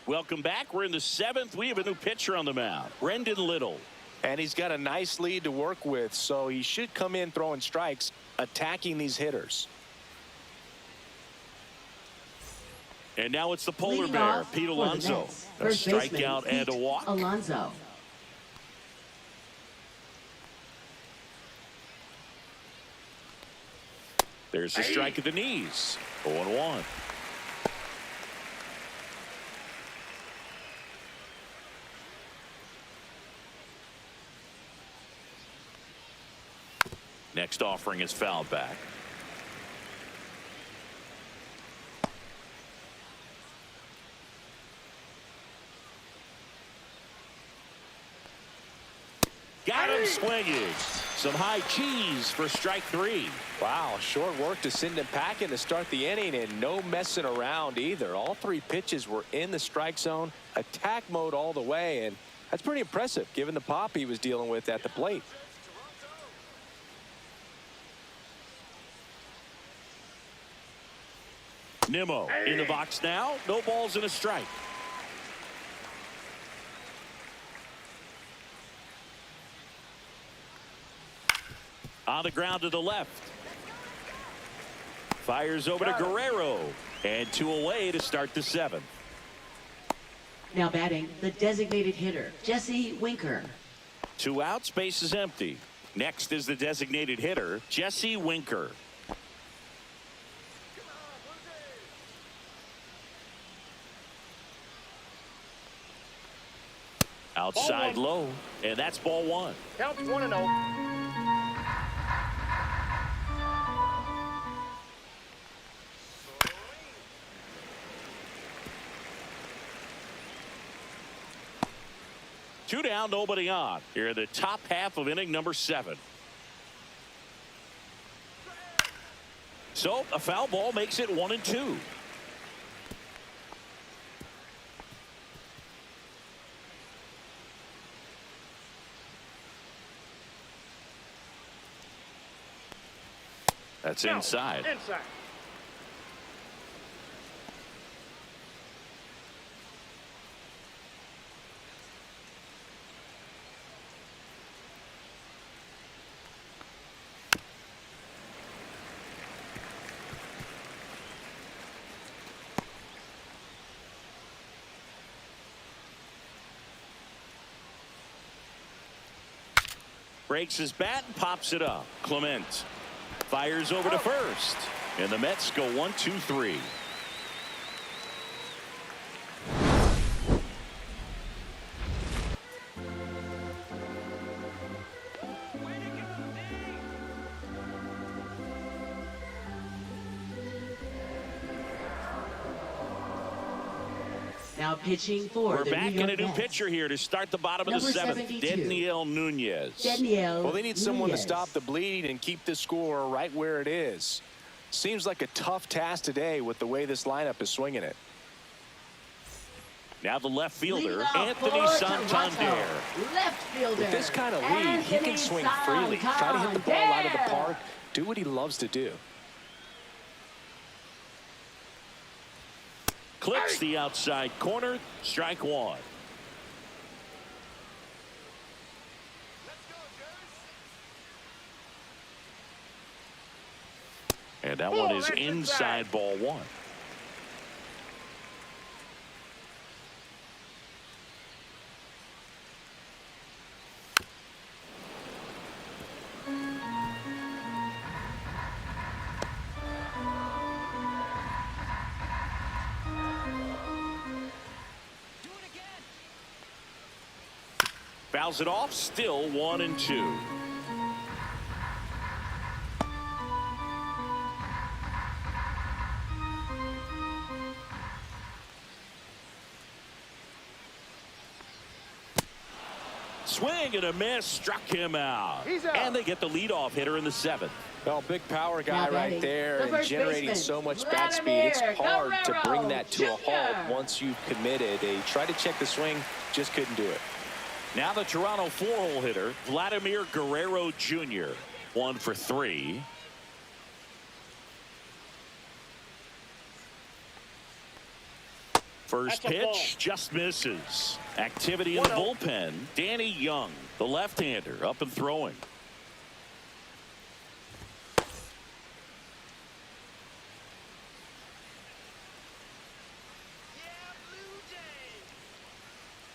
Welcome back. We're in the 7th. We have a new pitcher on the mound, Brendan Little. And he's got a nice lead to work with, so he should come in throwing strikes, attacking these hitters. And now it's the polar Leading bear, off Pete for the Alonso. Mets, A first baseman, strikeout and a Pete walk. Alonso. There's a strike at the knees. 0-1. Next offering is fouled back. Got him swinging. Some high cheese for strike 3. Wow, short work to send him packing to start the inning, and no messing around either. All 3 pitches were in the strike zone, attack mode all the way, and that's pretty impressive given the pop he was dealing with at the plate. Nimmo in the box now. No balls and a strike. On the ground to the left. Fires over to Guerrero. And 2 away to start the 7th. Now batting, the designated hitter, Jesse Winker. 2 outs, base is empty. Next is the designated hitter, Jesse Winker. Outside low, and that's ball 1. Count 1-0. Two down, nobody on. Here in the top half of inning number 7. So a foul ball makes it 1-2. That's inside. Inside. Breaks his bat and pops it up. Clement fires over to first. And the Mets go 1-2-3. Now pitching for We're the back New in York a new Mets. pitcher here to start the bottom of the Number 7th. 72. Daniel Nunez. Daniel Well, they need someone to Nunez. stop the bleeding and keep the score right where it is. Seems like a tough task today with the way this lineup is swinging it. Now the left Leading fielder, off Anthony for Santander. Toronto, left fielder. With this kind of lead, he can swing freely, try to hit the ball out of the park, do what he loves to do. Clips the outside corner. Strike one. And that one is inside ball one. Fouls it off. Still 1-2. Swing and a miss, struck him out. And they get the leadoff hitter in the seventh. Well, big power guy Now right batting, there the and first generating baseman, so much bat speed. It's hard to bring that to a Jr. halt once you've committed. They tried to check the swing, just couldn't do it. Now the Toronto four-hole hitter, Vladimir Guerrero Jr. 1 for 3. First pitch just misses. Activity in the bullpen. Danny Young, the left-hander, up and throwing.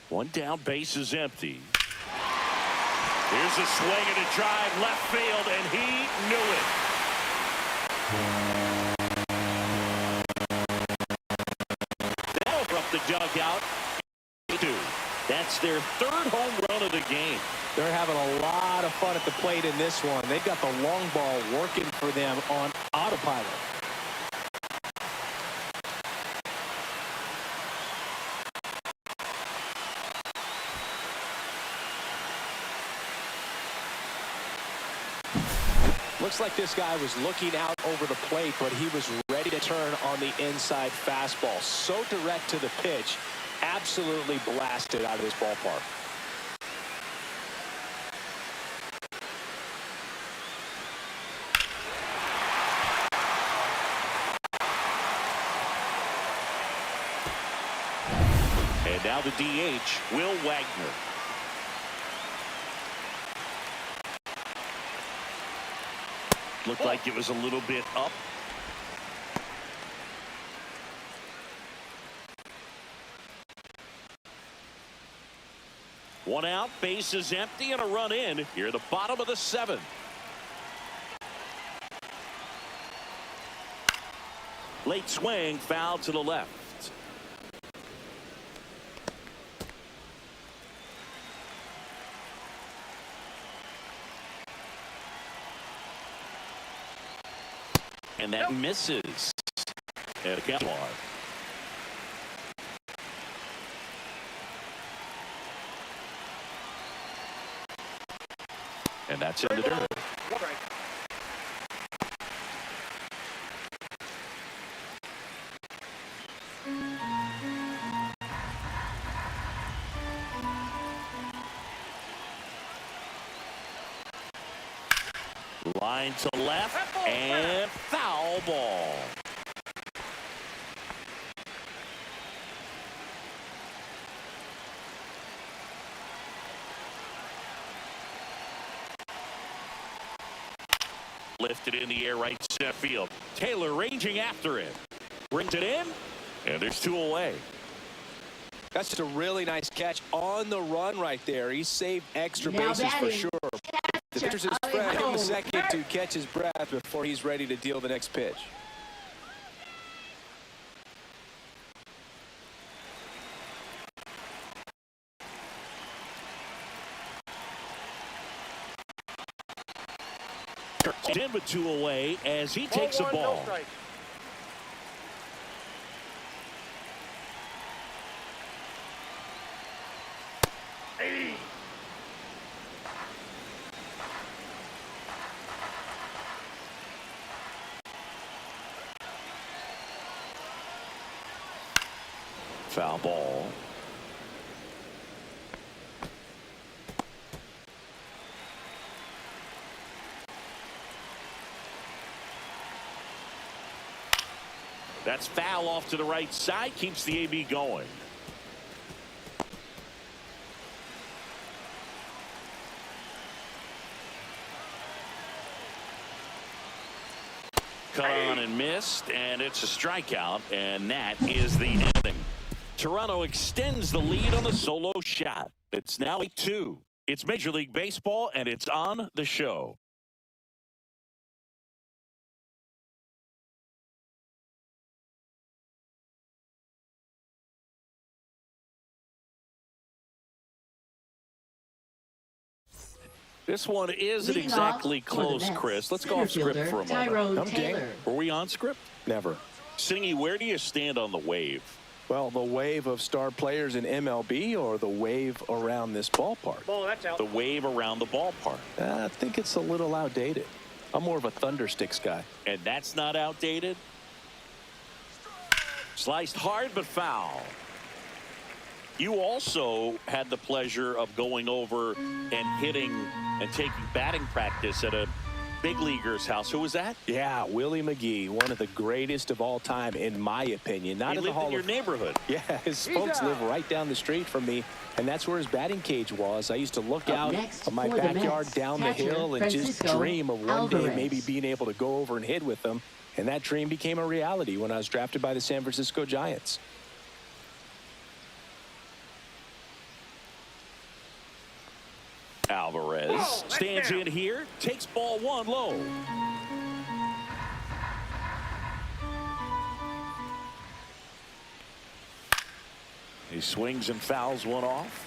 One down, base is empty. Here's a swing and a drive left field, and he knew it. Now from the dugout. That's their third home run of the game. They're having a lot of fun at the plate in this one. They've got the long ball working for them on autopilot. Looks like this guy was looking out over the plate, but he was ready to turn on the inside fastball. So direct to the pitch, absolutely blasted out of this ballpark. And now the DH, Will Wagner. Looked like it was a little bit up. One out, base is empty, and a run in here at the bottom of the seventh. Late swing, foul to the left. And that misses. And a count on. And that's in the dirt. Line to left and foul ball. Lifted in the air right center field. Taylor ranging after it. Brings it in, and there's two away. That's just a really nice catch on the run right there. He saved extra Now bases for batting, sure. The pitcher's his friend. Give him a second to catch his breath before he's ready to deal the next pitch. In with two away as he takes a ball. Foul ball. That's foul off to the right side. Keeps the AB going. Cut on and missed, and it's a strikeout, and that is the inning. Toronto extends the lead on the solo shot. It's now 8-2. It's Major League Baseball, and it's on the show. This one isn't Leading exactly off for the close, Mets, Chris. Let's go center off script fielder, for a moment. Tyrone I'm game. Taylor. Were we on script? Never. Singy, where do you stand on the wave? Well, the wave of star players in MLB or the wave around this ballpark? Ball, that's out. The wave around the ballpark. I think it's a little outdated. I'm more of a Thundersticks guy. And that's not outdated? Sliced hard but foul. You also had the pleasure of going over and hitting and taking batting practice at a big leaguer's house. Who was that? Yeah, Willie McGee, one of the greatest of all time, in my opinion. Not He in the lived Hall in your of neighborhood. Yeah, his folks live right down the street from me, and that's where his batting cage was. I used to look out next of my for the backyard Mets, down the catcher, hill and just Francisco dream of one day Alvarez. maybe being able to go over and hit with them. And that dream became a reality when I was drafted by the San Francisco Giants. Alvarez stands in here, takes ball one low. He swings and fouls one off.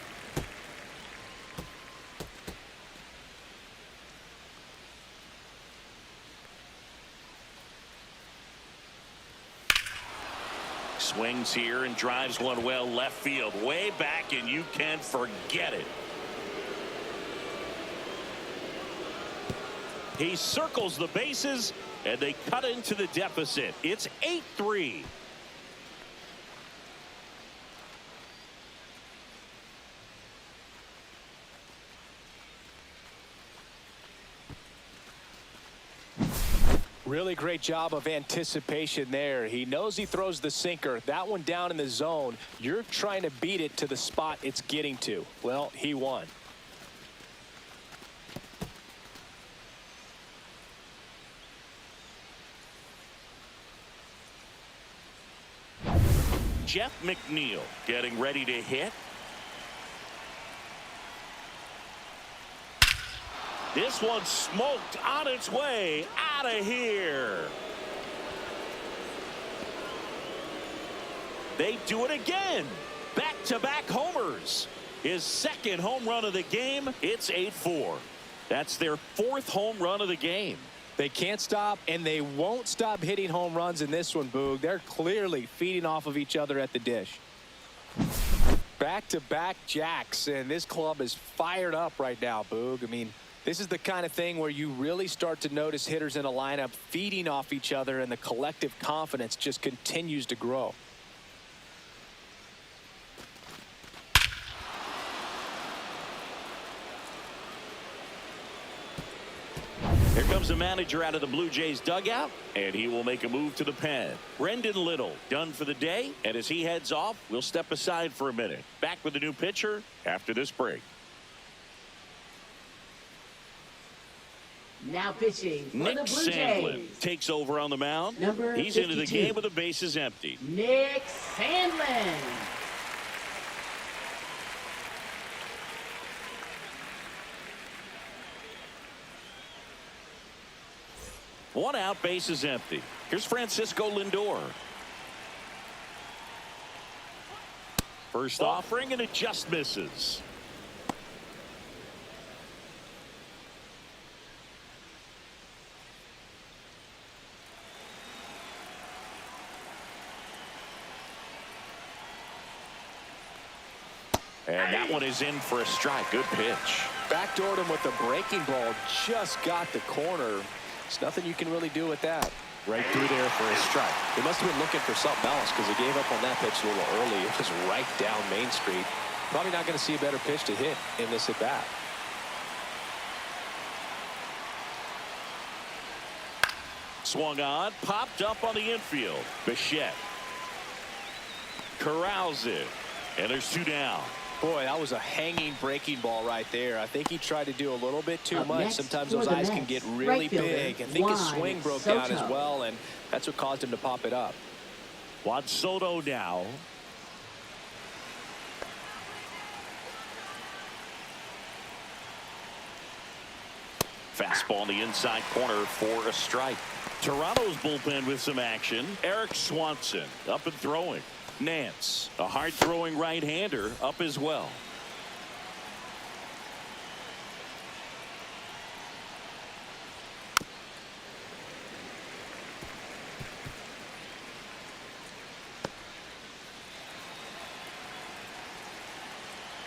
Swings here and drives one well left field, way back, and you can forget it. He circles the bases, and they cut into the deficit. It's 8-3. Really great job of anticipation there. He knows he throws the sinker. That one down in the zone. You're trying to beat it to the spot it's getting to. Well, he won. Jeff McNeil getting ready to hit. This one smoked on its way out of here. They do it again. Back-to-back homers. His second home run of the game. It's 8-4. That's their fourth home run of the game. They can't stop, and they won't stop hitting home runs in this one, Boog. They're clearly feeding off of each other at the dish. Back-to-back jacks, and this club is fired up right now, Boog. I mean, this is the kind of thing where you really start to notice hitters in a lineup feeding off each other, and the collective confidence just continues to grow. Here comes the manager out of the Blue Jays dugout, and he will make a move to the pen. Brendan Little done for the day, and as he heads off, we'll step aside for a minute. Back with the new pitcher after this break. Now pitching for Nick the Blue Sandlin Jays, takes over on the mound. Number He's into the 52. game with the bases empty. Nick Sandlin. One out, bases empty. Here's Francisco Lindor. First offering, and it just misses. And that one is in for a strike. Good pitch. Backdoored him with the breaking ball. Just got the corner. There's nothing you can really do with that. Right through there for a strike. He must have been looking for something else because he gave up on that pitch a little early. It was right down Main Street. Probably not going to see a better pitch to hit in this at bat. Swung on, popped up on the infield. Bichette corrals it, and there's 2 down. Boy, that was a hanging breaking ball right there. I think he tried to do a little bit too Up much. next Sometimes for those the eyes can Mets, get really right fielder, big. I think his Juan swing broke out as Soto. well, and that's what caused him to pop it up. Juan Soto now. Fastball in the inside corner for a strike. Toronto's bullpen with some action. Eric Swanson up and throwing. Nance, a hard-throwing right-hander, up as well.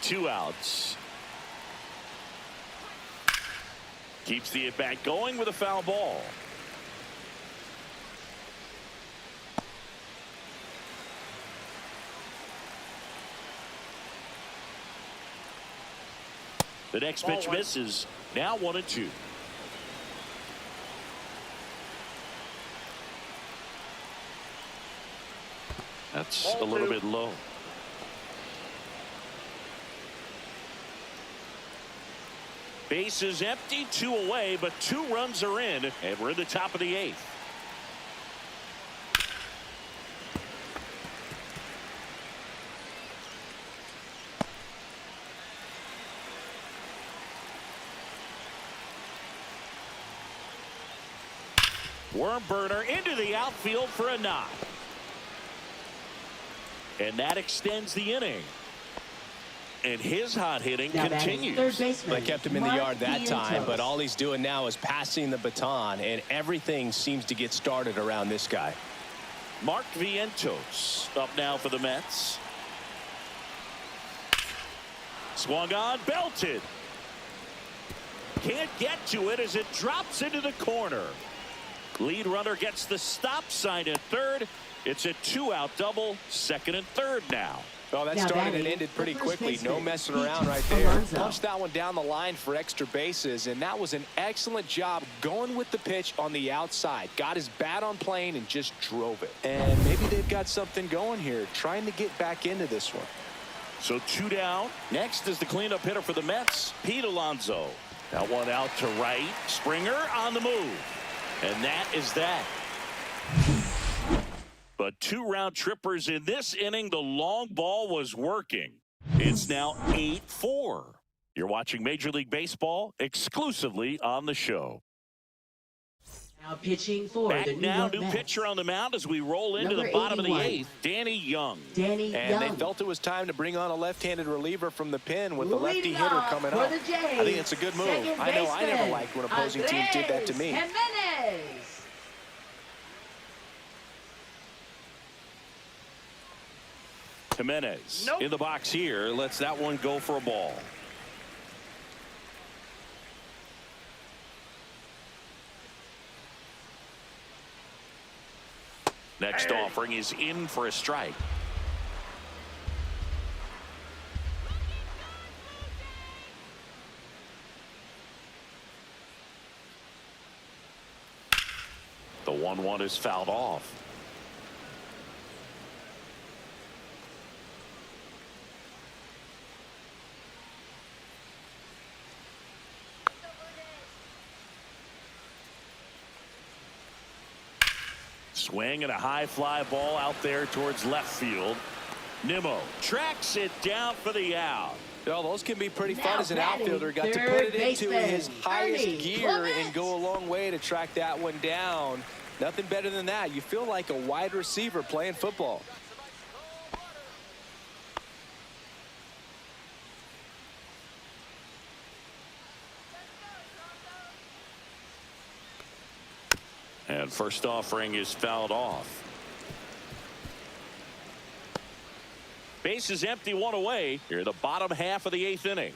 Two outs. Keeps the at-bat going with a foul ball. The next pitch misses. Now 1-2. That's a little bit low. Base is empty, 2 away, but 2 runs are in, and we're in the top of the 8th. Worm burner into the outfield for a knock. And that extends the inning. And his hot hitting Now continues. third baseman, They kept him in the yard that time, Vientos. but all he's doing now is passing the baton, and everything seems to get started around this guy. Mark Vientos up now for the Mets. Swung on, belted. Can't get to it as it drops into the corner. Lead runner gets the stop sign at third. It's a 2-out double, second and third now. Well, that Now started and batting, ended the pretty first quickly. No baseman, messing Pete around right there. Alonso. Punched that one down the line for extra bases, and that was an excellent job going with the pitch on the outside. Got his bat on plane and just drove it. And maybe they've got something going here, trying to get back into this one. So 2 down. Next is the cleanup hitter for the Mets, Pete Alonso. That one out to right. Springer on the move. And that is that. But 2 round trippers in this inning. The long ball was working. It's now 8-4. You're watching Major League Baseball exclusively on the show. Now pitching for Back the New now, York new Mets. pitcher on the mound as we roll into Number the bottom of the 81. 8th. Danny Young. Danny And Young. they felt it was time to bring on a left-handed reliever from the pen with the lefty Leading hitter off coming for up. the Jays, I think it's a good move. second I know I never baseman, liked when opposing teams did that to me. Jimenez. Jimenez Nope. in the box here. Lets that one go for a ball. Next offering is in for a strike. The 1-1 is fouled off. Swing and a high fly ball out there towards left field. Nimmo tracks it down for the out. Well, those can be pretty fun Now as an batting, outfielder. Got to third put it into baseman, his highest Ernie gear Clement. and go a long way to track that one down. Nothing better than that. You feel like a wide receiver playing football. And first offering is fouled off. Base is empty, 1 away. Here in the bottom half of the 8th inning.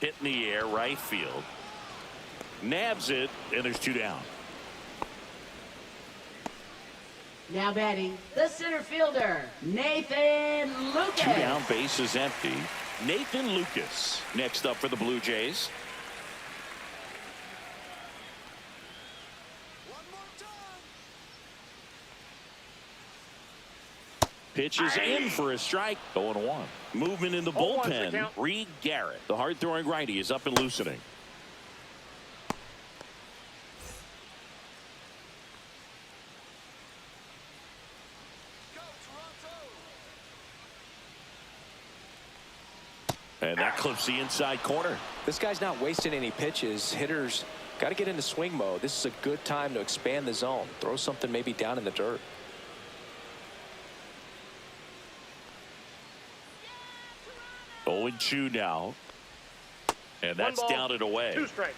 Hit in the air, right field. Nabs it, and there's 2 down. Now batting the center fielder, Nathan Lucas. 2 down, base is empty. Nathan Lucas next up for the Blue Jays. Pitches in for a strike. 0-1. Movement in the bullpen. Reed Garrett, the hard-throwing righty, is up and loosening. And that clips the inside corner. This guy's not wasting any pitches. Hitters got to get into swing mode. This is a good time to expand the zone. Throw something maybe down in the dirt. Oh, 0-2 now. And that's down and away. 2 strikes.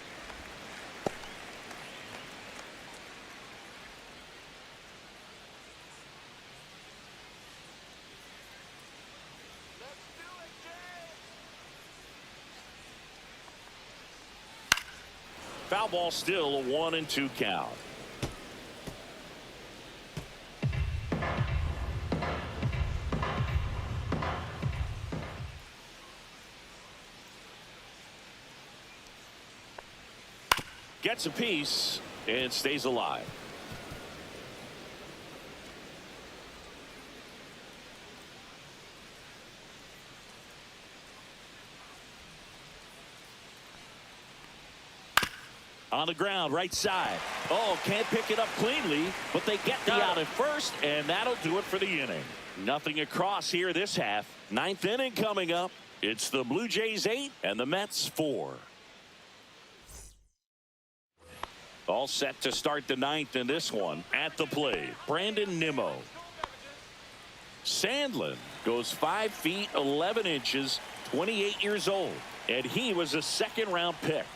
Foul ball, still a 1-2 count. Gets a piece and stays alive. On the ground, right side. Oh, can't pick it up cleanly, but they get the out at first, and that'll do it for the inning. Nothing across here this half. 9th inning coming up. It's the Blue Jays 8 and the Mets 4. All set to start the 9th in this one. At the plate, Brandon Nimmo. Sandlin goes 5 feet 11 inches, 28 years old, and he was a 2nd-round pick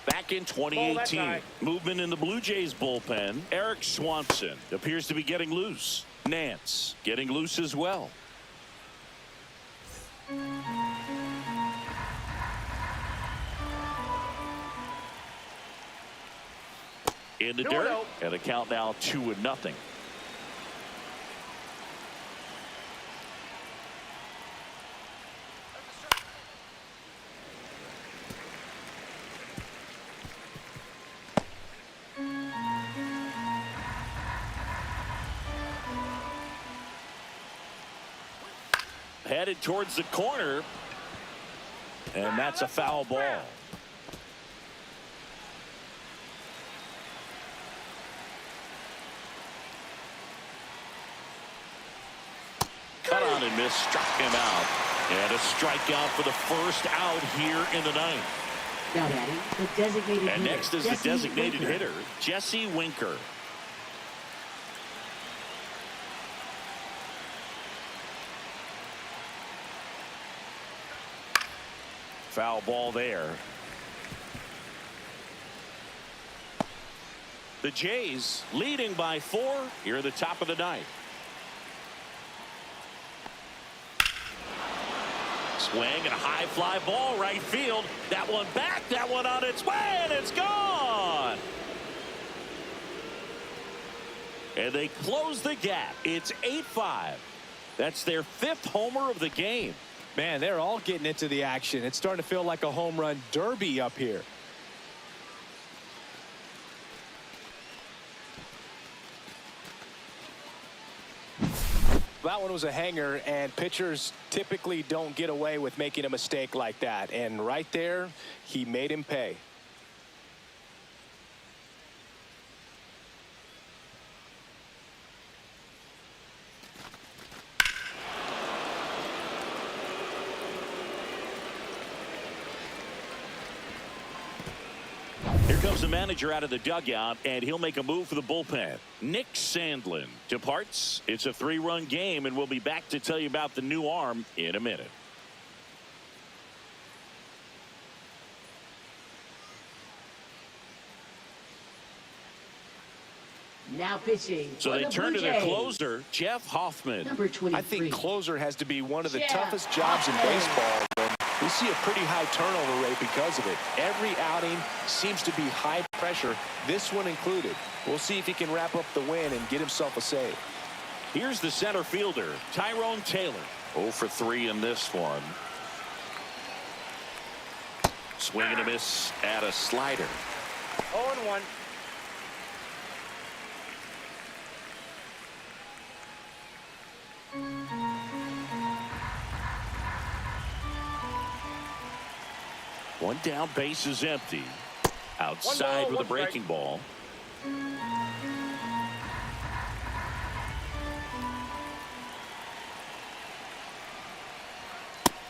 back in 2018. Movement in the Blue Jays bullpen. Eric Swanson appears to be getting loose. Nance getting loose as well. In the dirt, and the count now 2-0. Headed towards the corner, and that's a foul ball. Cut on and miss, struck him out, and a strikeout for the first out here in the 9th. Now batting, the designated And hitter, next is the Jesse designated Winker. hitter, Jesse Winker. Foul ball there. The Jays leading by 4 here at the top of the 9th. Swing and a high fly ball right field. That one back, that one on its way, and it's gone. And they close the gap. It's 8-5. That's their 5th homer of the game. Man, they're all getting into the action. It's starting to feel like a home run derby up here. That one was a hanger, and pitchers typically don't get away with making a mistake like that. And right there, he made him pay. Here comes the manager out of the dugout, and he'll make a move for the bullpen. Nick Sandlin departs. It's a 3-run game, and we'll be back to tell you about the new arm in a minute. Now pitching. So for they the turn Blue to their Jays, closer, Jeff Hoffman. number 23. I think closer has to be one of the Yeah. toughest jobs in baseball. And we see a pretty high turnover rate because of it. Every outing seems to be high pressure, this one included. We'll see if he can wrap up the win and get himself a save. Here's the center fielder, Tyrone Taylor. 0 for 3 in this one. Swing and a miss at a slider. 0-1. One down, base is empty. Outside with a breaking ball.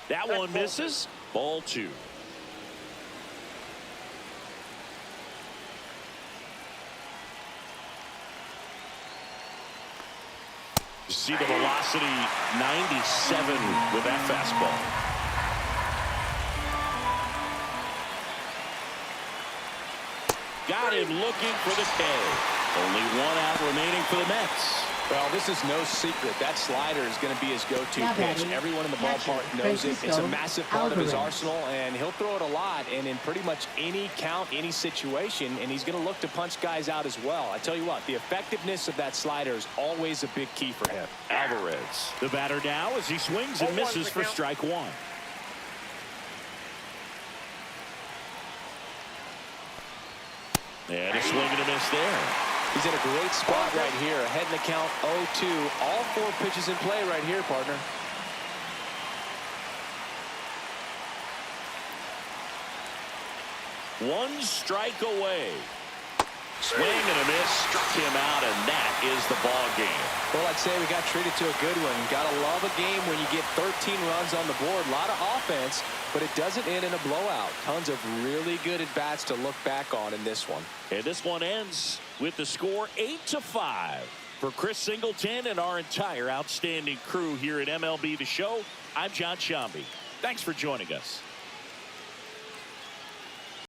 That one misses. Ball 2. You see the velocity 97 with that fastball. Got him looking for the K. Only one out remaining for the Mets. Well, this is no secret. That slider is going to be his go-to pitch. Everyone in the ballpark knows it. It's a massive part of his arsenal, and he'll throw it a lot and in pretty much any count, any situation, and he's going to look to punch guys out as well. I tell you what, the effectiveness of that slider is always a big key for him. Alvarez, the batter now as he swings and misses for strike 1. And a swing and a miss there. He's in a great spot right here. Ahead in the count 0-2. All 4 pitches in play right here, partner. One strike away. Swing and a miss, struck him out, and that is the ball game. Well, I'd say we got treated to a good one. Gotta love a game when you get 13 runs on the board. A lot of offense, but it doesn't end in a blowout. Tons of really good at-bats to look back on in this one. And this one ends with the score 8-5. For Chris Singleton and our entire outstanding crew here at MLB The Show, I'm John Shambi. Thanks for joining us.